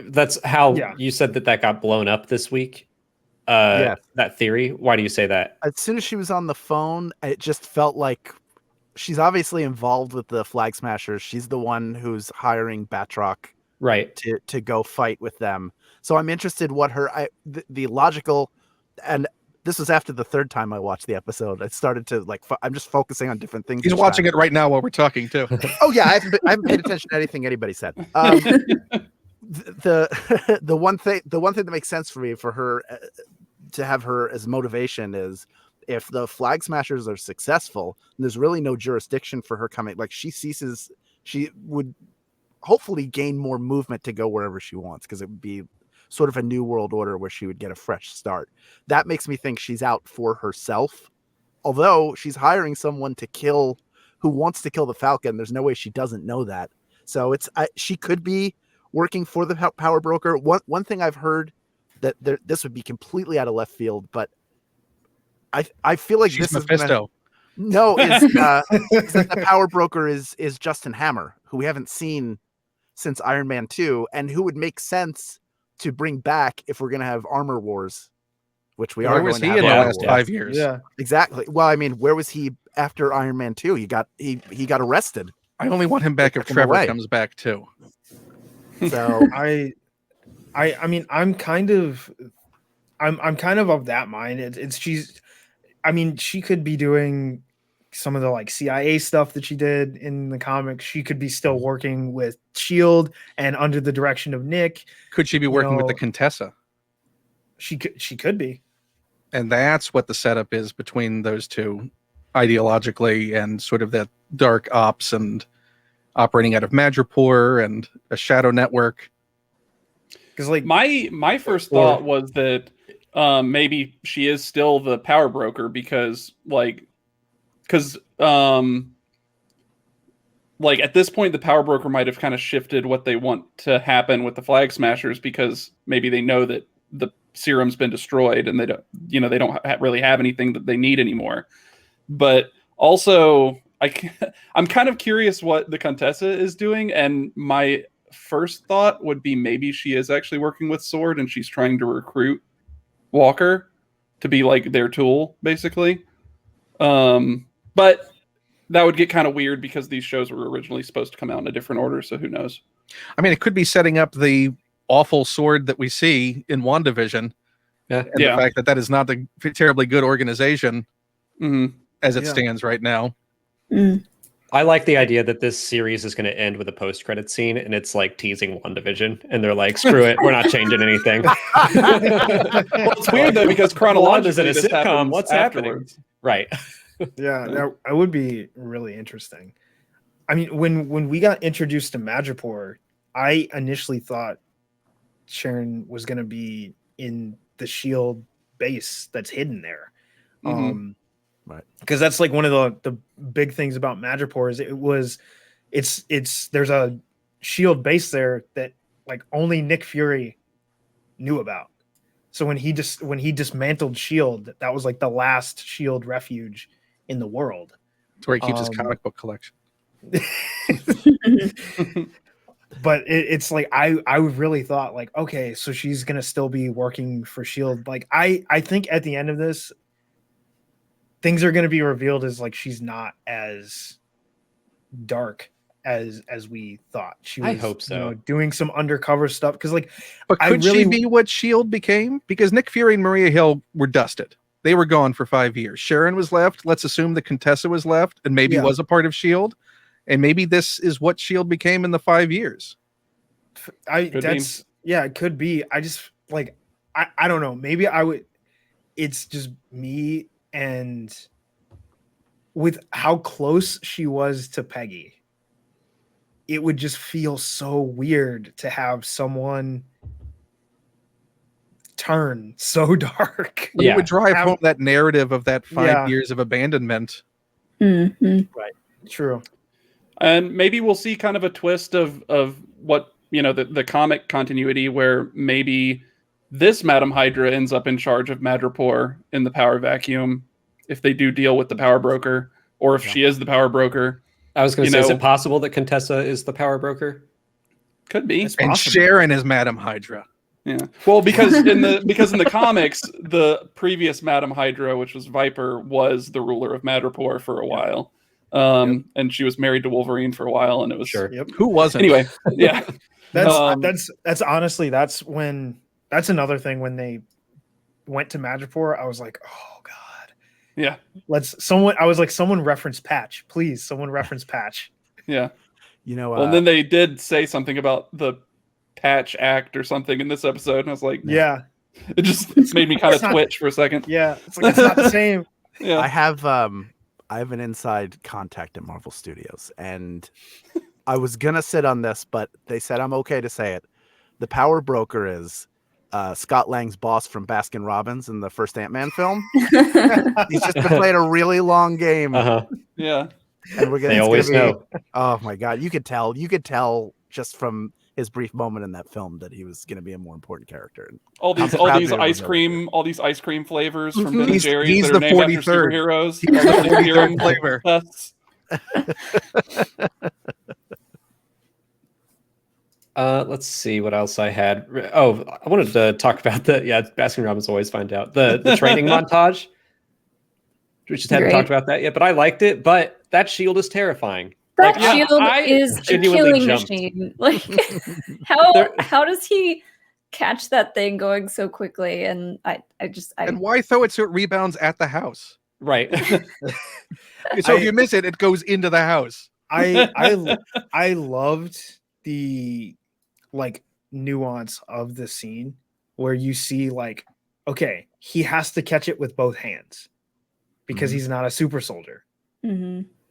That's how Yeah. you said that got blown up this week. Yeah. That theory. Why do you say that? As soon as she was on the phone, it just felt like she's obviously involved with the Flag Smashers. She's the one who's hiring Batroc Right. to go fight with them. So I'm interested what the logical, and this was after the third time I watched the episode. I started to like I'm just focusing on different things. He's each watching time. it right now while we're talking too. Oh yeah, I haven't paid attention to anything anybody said. The one thing that makes sense for me for her to have her as motivation is if the Flag Smashers are successful, there's really no jurisdiction for her coming. Like she would hopefully gain more movement to go wherever she wants because it would be sort of a new world order where she would get a fresh start. That makes me think she's out for herself. Although she's hiring someone who wants to kill the Falcon, there's no way she doesn't know that. So she could be working for the Power Broker. One thing I've heard that this would be completely out of left field, but I feel like She's this Mephisto. is that the Power Broker is Justin Hammer, who we haven't seen since Iron Man 2, and who would make sense to bring back if we're going to have Armor Wars, which we are Where going was to he have in the Armor last Wars. 5 years? yeah. Exactly. Well, I mean, where was he after Iron Man 2? He got arrested. I only want him back if Took him Trevor away. comes back too. So I mean, I'm kind of of that mind. She could be doing some of the like CIA stuff that she did in the comics. She could be still working with Shield and under the direction of Nick. Could she be working with the know- Contessa? She could be. And that's what the setup is between those two ideologically and sort of that dark ops and operating out of Madripoor and a shadow network. Because like My first thought was that maybe she is still the power broker because like because like at this point, the Power Broker might have kind of shifted what they want to happen with the Flag Smashers, because maybe they know that the serum's been destroyed and they don't, they don't really have anything that they need anymore. But also, I'm kind of curious what the Contessa is doing, and my first thought would be maybe she is actually working with Sword and she's trying to recruit Walker to be like their tool, basically. But that would get kind of weird because these shows were originally supposed to come out in a different order, so who knows? I mean, it could be setting up the awful Sword that we see in WandaVision. And the fact that is not the terribly good organization as it stands right now. I like the idea that this series is going to end with a post-credit scene, and it's like teasing WandaVision, and they're like, "Screw it, we're not changing anything." Well, it's weird though because chronologically, is it a sitcom? What's afterwards. happening? Right. Yeah, that would be really interesting. I mean, when we got introduced to Madripoor, I initially thought Sharon was going to be in the Shield base that's hidden there. Right. Because that's like one of the big things about Madripoor is it's there's a Shield base there that like only Nick Fury knew about. So when he dismantled Shield, that was like the last Shield refuge in the world. It's where he keeps his comic book collection. But it's like I really thought like, okay, so she's gonna still be working for Shield. Like I think at the end of this, things are gonna be revealed as like she's not as dark as we thought. She was, I hope so. Doing some undercover stuff because like, but could she be what Shield became? Because Nick Fury and Maria Hill were dusted. They were gone for 5 years. Sharon was left. Let's assume the Contessa was left and maybe was a part of Shield. And maybe this is what Shield became in the 5 years. It could be. I just like, I don't know. Maybe I would, it's just me, and with how close she was to Peggy, it would just feel so weird to have someone turn so dark. It would drive home that narrative of that 5 years of abandonment. Right. True. And maybe we'll see kind of a twist of what, the comic continuity where maybe this Madam Hydra ends up in charge of Madripoor in the power vacuum if they do deal with the Power Broker, or if she is the Power Broker. I was going to say, is it possible that Contessa is the Power Broker? Could be. And Sharon is Madam Hydra. Yeah. Well, because in the comics, the previous Madam Hydra, which was Viper, was the ruler of Madripoor for a while. And she was married to Wolverine for a while, and it was Who wasn't? Anyway, yeah. That's honestly that's another thing when they went to Madripoor, I was like, oh god. Yeah. Someone reference Patch, please. Someone reference Patch. Yeah. Well, and then they did say something about the Patch Act or something in this episode, and I was like, yeah. It just made me kind of twitch for a second. Yeah, it's like it's not the same. Yeah. I have an inside contact at Marvel Studios, and I was gonna sit on this, but they said I'm okay to say it. The Power Broker is Scott Lang's boss from Baskin Robbins in the first Ant-Man film. He's just been playing a really long game. Yeah. And they always know. Oh my god, you could tell just from his brief moment in that film that he was going to be a more important character. All these ice cream flavors from Ben and Jerry's that are named after superheroes. He's the 43rd flavor. Let's see what else I had. Oh, I wanted to talk about Baskin Robbins always find out the training montage. We just hadn't talked about that yet, but I liked it. But that shield is terrifying. That shield is a killing machine. Like, how does he catch that thing going so quickly? And I and why throw it so it rebounds at the house? Right. So if you miss it, it goes into the house. I loved the like nuance of the scene where you see like, okay, he has to catch it with both hands because he's not a super soldier.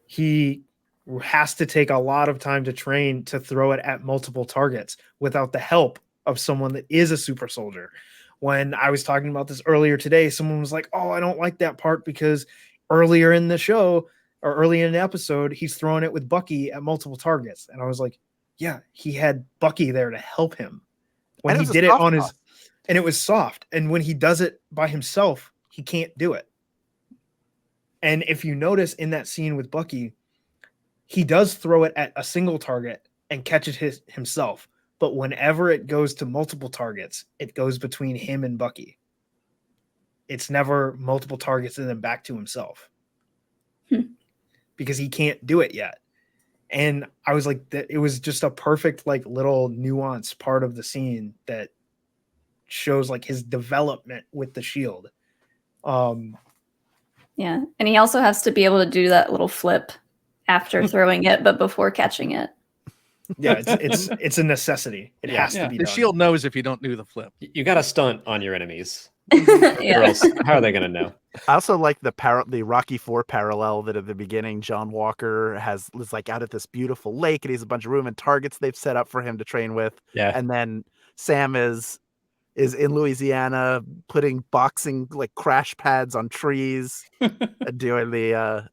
He has to take a lot of time to train to throw it at multiple targets without the help of someone that is a super soldier. When I was talking about this earlier today, someone was like, oh, I don't like that part because earlier in the show, or early in the episode, he's throwing it with Bucky at multiple targets. And I was like, yeah, he had Bucky there to help him when And he it was a did it soft on his, toss. and it was soft. And when he does it by himself, he can't do it. And if you notice in that scene with Bucky, he does throw it at a single target and catches himself. But whenever it goes to multiple targets, it goes between him and Bucky. It's never multiple targets and then back to himself. Because he can't do it yet. And I was like, that it was just a perfect, like, little nuance part of the scene that shows like his development with the shield. Yeah. And he also has to be able to do that little flip after throwing it, but before catching it. Yeah, it's a necessity. It has to be The done. shield knows if you don't do the flip. You got to stunt on your enemies. Yeah. Or else, how are they going to know? I also like the Rocky IV parallel that at the beginning John Walker was like out at this beautiful lake and he has a bunch of room and targets they've set up for him to train with. Yeah. And then Sam is in Louisiana putting boxing like crash pads on trees and doing the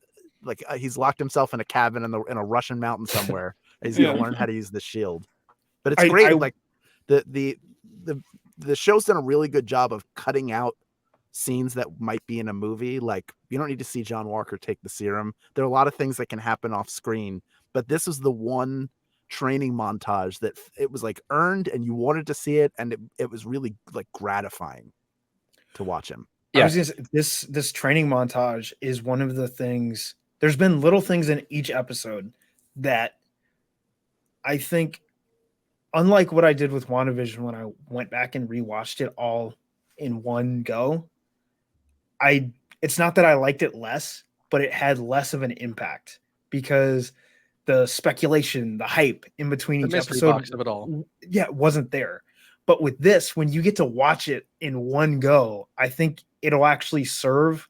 he's locked himself in a cabin in a Russian mountain somewhere. He's gonna learn how to use the shield. But it's great. Like the show's done a really good job of cutting out scenes that might be in a movie. Like, you don't need to see John Walker take the serum. There are a lot of things that can happen off screen, but this is the one training montage that it was like earned and you wanted to see it, and it was really like gratifying to watch him. I was gonna say, this training montage is one of the things. There's been little things in each episode that I think, unlike what I did with WandaVision when I went back and rewatched it all in one go, it's not that I liked it less, but it had less of an impact because the speculation, the hype in between The each mystery episode box of it all. Yeah, it wasn't there. But with this, when you get to watch it in one go, I think it'll actually serve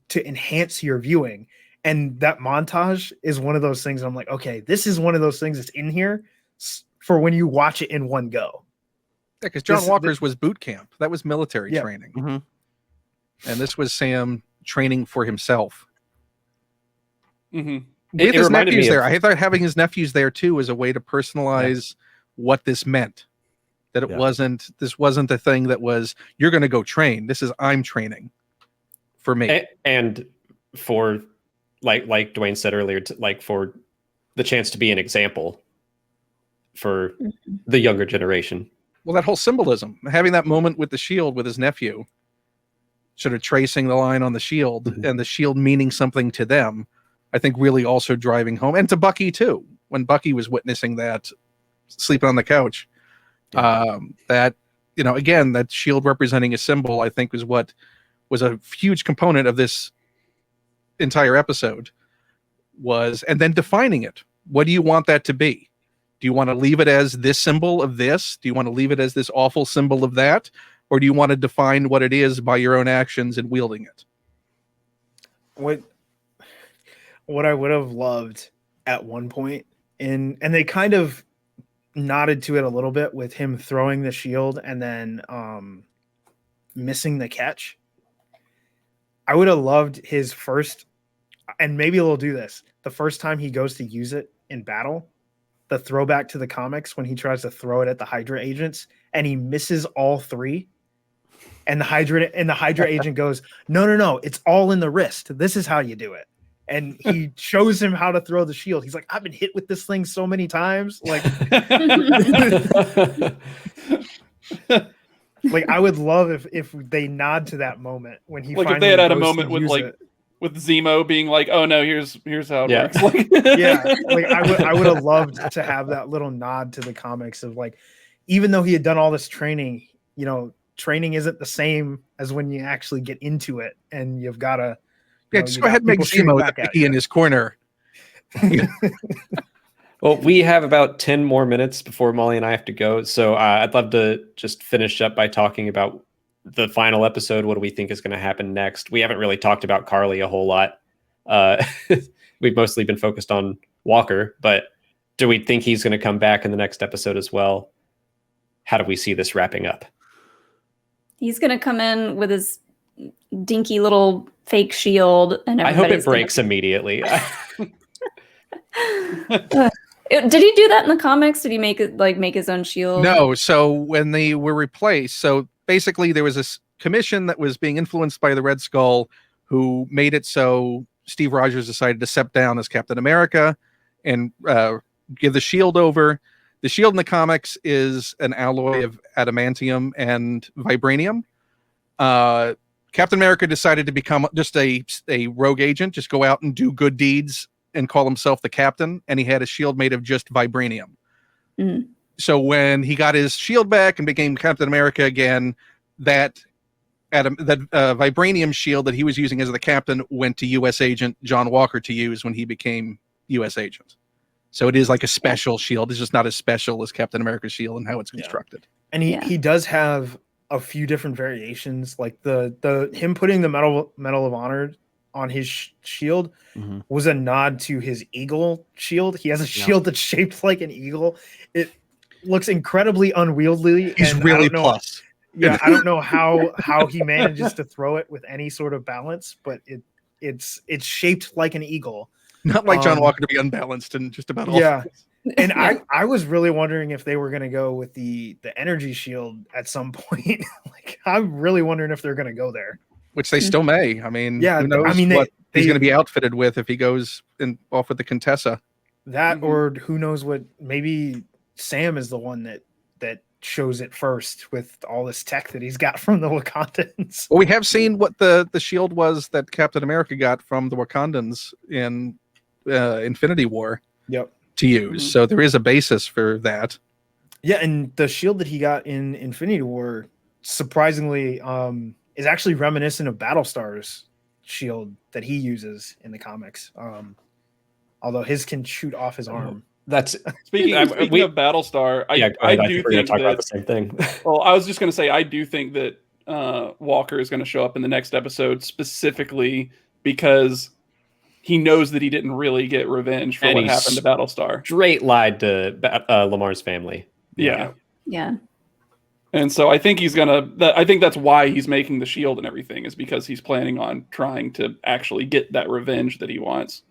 to enhance your viewing. And that montage is one of those things I'm like, okay, this is one of those things that's in here for when you watch it in one go. Yeah, because John Walker's was boot camp. That was military training. Mm-hmm. And this was Sam training for himself. Mm-hmm. With his reminded nephews me there. of- I thought having his nephews there too was a way to personalize what this meant. That it this wasn't a thing that was, you're going to go train. This is, I'm training for me. And for, like Dwayne said earlier, for the chance to be an example for the younger generation. Well, that whole symbolism, having that moment with the shield with his nephew, sort of tracing the line on the shield and the shield meaning something to them, I think really also driving home, and to Bucky too, when Bucky was witnessing that, sleeping on the couch, that, you know, again, that shield representing a symbol, I think was what was a huge component of this entire episode was, and then defining it. What do you want that to be? Do you want to leave it as this symbol of this? Do you want to leave it as this awful symbol of that? Or do you want to define what it is by your own actions and wielding it? What I would have loved at one point, and they kind of nodded to it a little bit with him throwing the shield and then missing the catch. I would have loved his first, and maybe they'll do this, the first time he goes to use it in battle, the throwback to the comics when he tries to throw it at the Hydra agents and he misses all three. And the Hydra agent goes, no, it's all in the wrist. This is how you do it. And he shows him how to throw the shield. He's like, I've been hit with this thing so many times. Like, like I would love if they nod to that moment when he like if they had a moment with Zemo being like, oh no, here's how it works. Like, like I would have loved to have that little nod to the comics of like, even though he had done all this training, you know, training isn't the same as when you actually get into it, and you've got to just go ahead and make Zemo the piggy in his corner. Well, we have about 10 more minutes before Molly and I have to go. So I'd love to just finish up by talking about the final episode. What do we think is going to happen next? We haven't really talked about Carly a whole lot. We've mostly been focused on Walker, but do we think he's going to come back in the next episode as well? How do we see this wrapping up? He's going to come in with his dinky little fake shield, and I hope it everybody's gonna- breaks immediately. Did he do that in the comics? Did he make it make his own shield? No, so when they were replaced, so basically there was this commission that was being influenced by the Red Skull, who made it so Steve Rogers decided to step down as Captain America and give the shield over. The shield in the comics is an alloy of adamantium and vibranium. Captain America decided to become just a rogue agent, just go out and do good deeds and call himself the captain, and he had a shield made of just vibranium. Mm. So when he got his shield back and became Captain America again, that vibranium shield that he was using as the captain went to U.S. agent John Walker to use when he became U.S. agent. So it is like a special shield. It's just not as special as Captain America's shield and how it's constructed. And he does have a few different variations, like the him putting the Medal of Honor on his shield was a nod to his eagle shield. He has a shield that's shaped like an eagle. It looks incredibly unwieldy. He's really plus. Yeah, I don't know how he manages to throw it with any sort of balance, but it's shaped like an eagle. Not like John Walker to be unbalanced and just about all. Yeah. And I was really wondering if they were going to go with the energy shield at some point. Like, I'm really wondering if they're going to go there. Which they still may. I mean, yeah, who knows what he's going to be outfitted with if he goes off with the Contessa. That or who knows what? Maybe Sam is the one that shows it first with all this tech that he's got from the Wakandans. Well, we have seen what the shield was that Captain America got from the Wakandans in Infinity War. Yep. To use. So there is a basis for that. Yeah, and the shield that he got in Infinity War, surprisingly, is actually reminiscent of Battlestar's shield that he uses in the comics. Although his can shoot off his arm. That's speaking of Battlestar. I do think talk that, about the same thing. Well, I was just going to say I do think that Walker is going to show up in the next episode specifically because he knows that he didn't really get revenge for what happened to Battlestar. Straight lied to Lamar's family. Yeah. And so I think I think that's why he's making the shield and everything, is because he's planning on trying to actually get that revenge that he wants.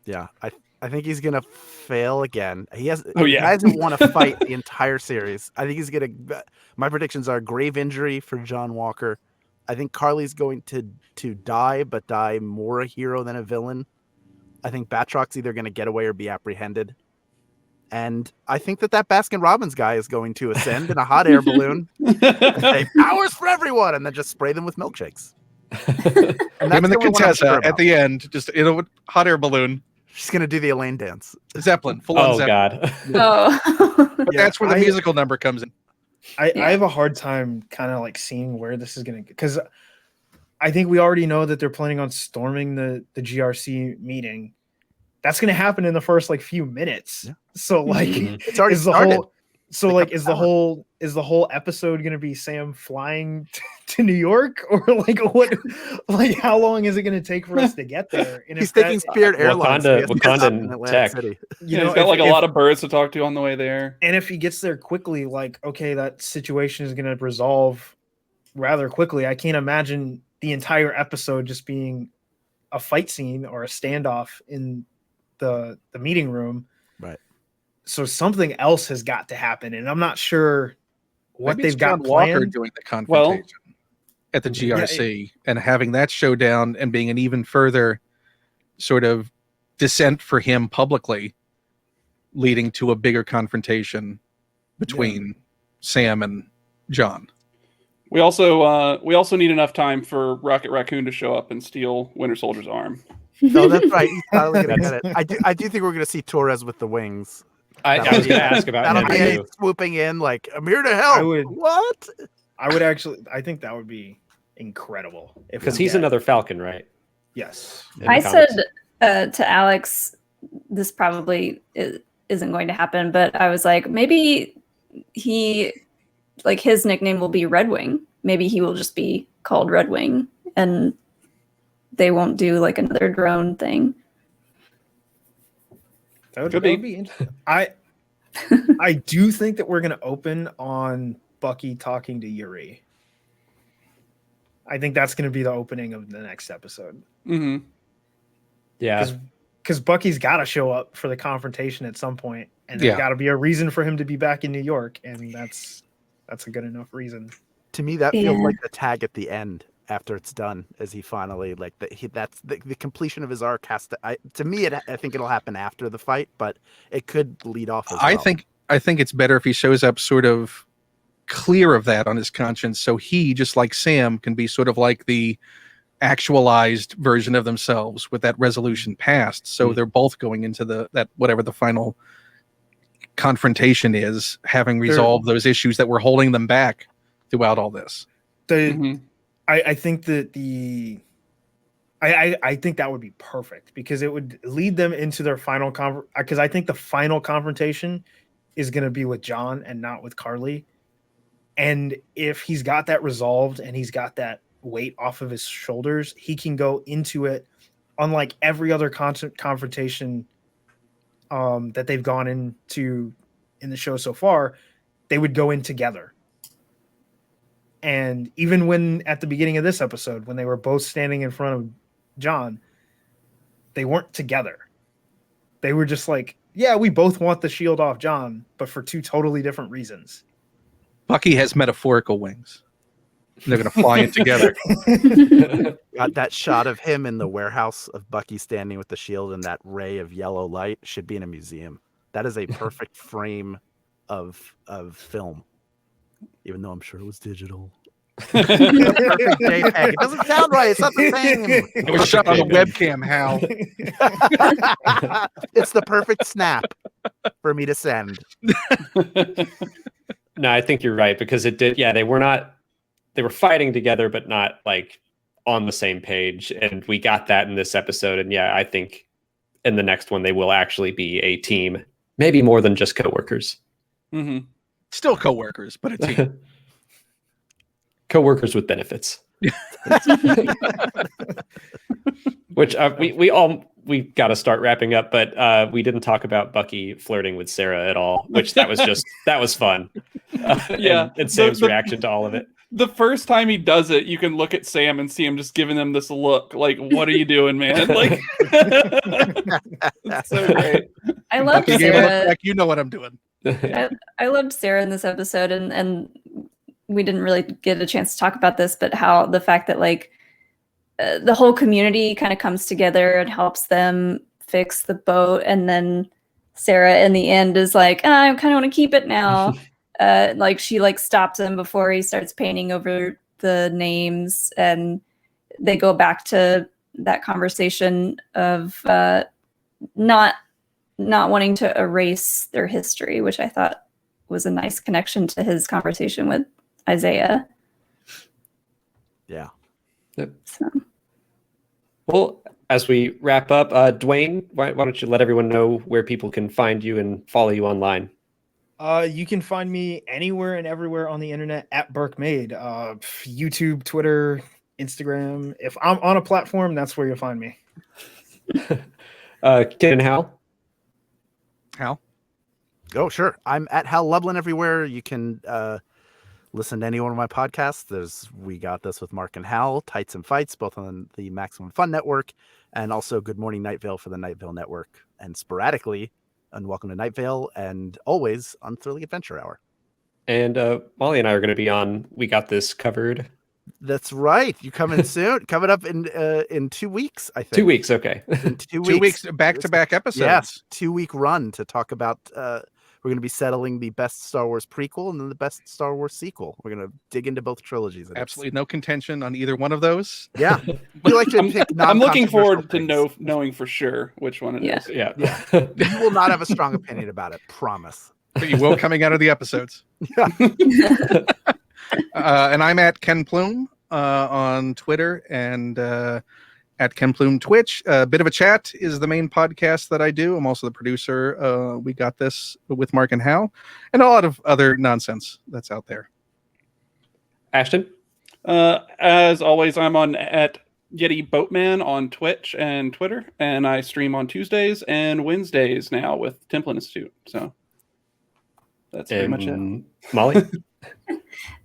Yeah, I think he's gonna fail again. He hasn't won a fight the entire series. I think he's gonna. My predictions are grave injury for John Walker. I think Carly's going to die, but die more a hero than a villain. I think Batrock's either going to get away or be apprehended. And I think that Baskin Robbins guy is going to ascend in a hot air balloon and say, powers for everyone, and then just spray them with milkshakes. And him and the Contessa at the end, just in a hot air balloon. She's going to do the Elaine dance. Zeppelin, full on Zeppelin. God. But that's where the musical number comes in. I have a hard time kind of like seeing where this is going to, because I think we already know that they're planning on storming the GRC meeting. That's going to happen in the first few minutes. Yeah. So it's already started. Is the whole episode going to be Sam flying to New York, or what? How long is it going to take for us to get there? And he's taking Spirit Airlines. Wakandan tech. City. He's got a lot of birds to talk to on the way there. And if he gets there quickly, okay, that situation is going to resolve rather quickly. I can't imagine the entire episode just being a fight scene or a standoff in the meeting room. Right. So something else has got to happen, and I'm not sure what Maybe they've got John planned. Walker doing the confrontation at the GRC and having that showdown and being an even further sort of descent for him publicly, leading to a bigger confrontation between Sam and John. We also need enough time for Rocket Raccoon to show up and steal Winter Soldier's arm. No, that's right. He's probably gonna get it. I do think we're going to see Torres with the wings. I was going to ask about him too. Swooping in I'm here to help. I think that would be incredible. Because he's another Falcon, right? Yes. I said to Alex, this probably isn't going to happen, but I was like, maybe he, his nickname will be Red Wing. Maybe he will just be called Red Wing, and they won't do another drone thing. That would be interesting. I do think that we're going to open on Bucky talking to Yuri. I think that's going to be the opening of the next episode. Mm-hmm. Yeah. Because Bucky's got to show up for the confrontation at some point, and there's got to be a reason for him to be back in New York, and that's a good enough reason. To me, that feels like the tag at the end after it's done, as he finally that's the completion of his arc has to. To me, I think it'll happen after the fight, but it could lead off. I think it's better if he shows up sort of clear of that on his conscience, so he, just like Sam, can be sort of like the actualized version of themselves with that resolution passed. So they're both going into that whatever the final confrontation is, having resolved those issues that were holding them back throughout all this. I think that I think that would be perfect, because it would lead them into their final because I think the final confrontation is going to be with John and not with Carly. And if he's got that resolved and he's got that weight off of his shoulders, he can go into it, unlike every other confrontation that they've gone into in the show so far. They would go in together. And even when at the beginning of this episode, when they were both standing in front of John, they weren't together. They were just like, yeah, we both want the shield off John, but for two totally different reasons. Bucky has metaphorical wings. They're going to fly in together. Got that shot of him in the warehouse of Bucky standing with the shield, and that ray of yellow light should be in a museum. That is a perfect frame of film, even though I'm sure it was digital. Perfect JPEG. It doesn't sound right. It's not the same. It was shot on the webcam, Hal. It's the perfect snap for me to send. No, I think you're right, because it did. Yeah, they were fighting together, but not like on the same page. And we got that in this episode. And yeah, I think in the next one, they will actually be a team, maybe more than just coworkers. Mm-hmm. Still coworkers, but a team. Coworkers with benefits. Which we got to start wrapping up, but we didn't talk about Bucky flirting with Sarah at all, which that was fun. And Sam's reaction to all of it. The first time he does it, you can look at Sam and see him just giving them this look like, what are you doing, man? Like, it's so great. I love Sarah. Like, you know what I'm doing. I loved Sarah in this episode, and we didn't really get a chance to talk about this, but how the fact that like the whole community kind of comes together and helps them fix the boat, and then Sarah in the end is like, I kind of want to keep it now. Like she like stops him before he starts painting over the names, and they go back to that conversation of not wanting to erase their history, which I thought was a nice connection to his conversation with Isaiah. Yeah. Yep. So. Well, as we wrap up, Dwain, why don't you let everyone know where people can find you and follow you online? You can find me anywhere and everywhere on the internet at BurkeMade. YouTube, Twitter, Instagram. If I'm on a platform, that's where you'll find me. Kid and Hal? Hal? Oh, sure. I'm at Hal Lublin everywhere. You can listen to any one of my podcasts. We Got This with Mark and Hal, Tights and Fights, both on the Maximum Fun Network, and also Good Morning Night Vale for the Night Vale Network, and sporadically on Welcome to Night Vale, and always on Thrilling Adventure Hour. And Molly and I are going to be on We Got This Covered. That's right. You coming soon? Coming up in 2 weeks, I think. 2 weeks, okay. In 2 weeks. 2 weeks back-to-back episodes. Yes, 2-week run to talk about. We're going to be settling the best Star Wars prequel and then the best Star Wars sequel. We're going to dig into both trilogies. Absolutely no contention on either one of those. Yeah. We like to pick I'm looking forward things. to knowing for sure which one it is. Yeah. You will not have a strong opinion about it. Promise. But you will coming out of the episodes. Yeah. And I'm at Ken Plume on Twitter and at Ken Plume Twitch. Bit of a Chat is the main podcast that I do. I'm also the producer. We Got This with Mark and Hal, and a lot of other nonsense that's out there. Ashton? As always, I'm on at Yeti Boatman on Twitch and Twitter, and I stream on Tuesdays and Wednesdays now with Temple Institute. So that's pretty much it. Molly?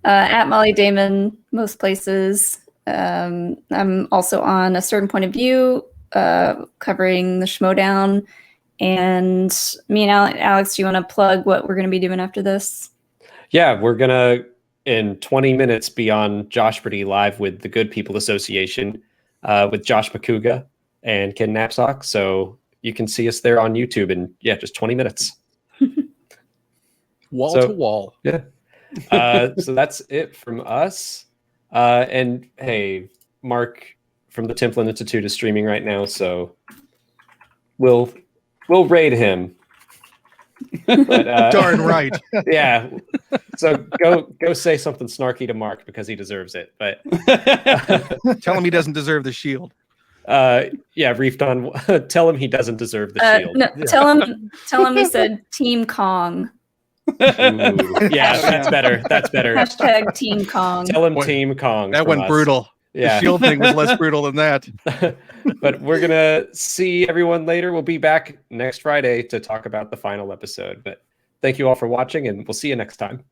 At Molly Damon, most places. I'm also on A Certain Point of View, covering the Schmodown. And me and Alex, do you want to plug what we're going to be doing after this? Yeah, we're going to, in 20 minutes, be on Josh Pretty Live with the Good People Association with Josh McCouga and Ken Knapsack. So you can see us there on YouTube in, just 20 minutes. Wall to wall. Yeah. So that's it from us. And hey, Mark from the Templin Institute is streaming right now, so we'll raid him. But, Darn right. Yeah. So go say something snarky to Mark because he deserves it. But Tell him he doesn't deserve the shield. Reefed on. Tell him he doesn't deserve the shield. No, tell him he said Team Kong. Ooh, yeah, that's better. That's better. Hashtag Team Kong. Tell him Boy, Team Kong. That went us. brutal. Yeah. The shield thing was less brutal than that. But we're going to see everyone later. We'll be back next Friday to talk about the final episode. But thank you all for watching, and we'll see you next time.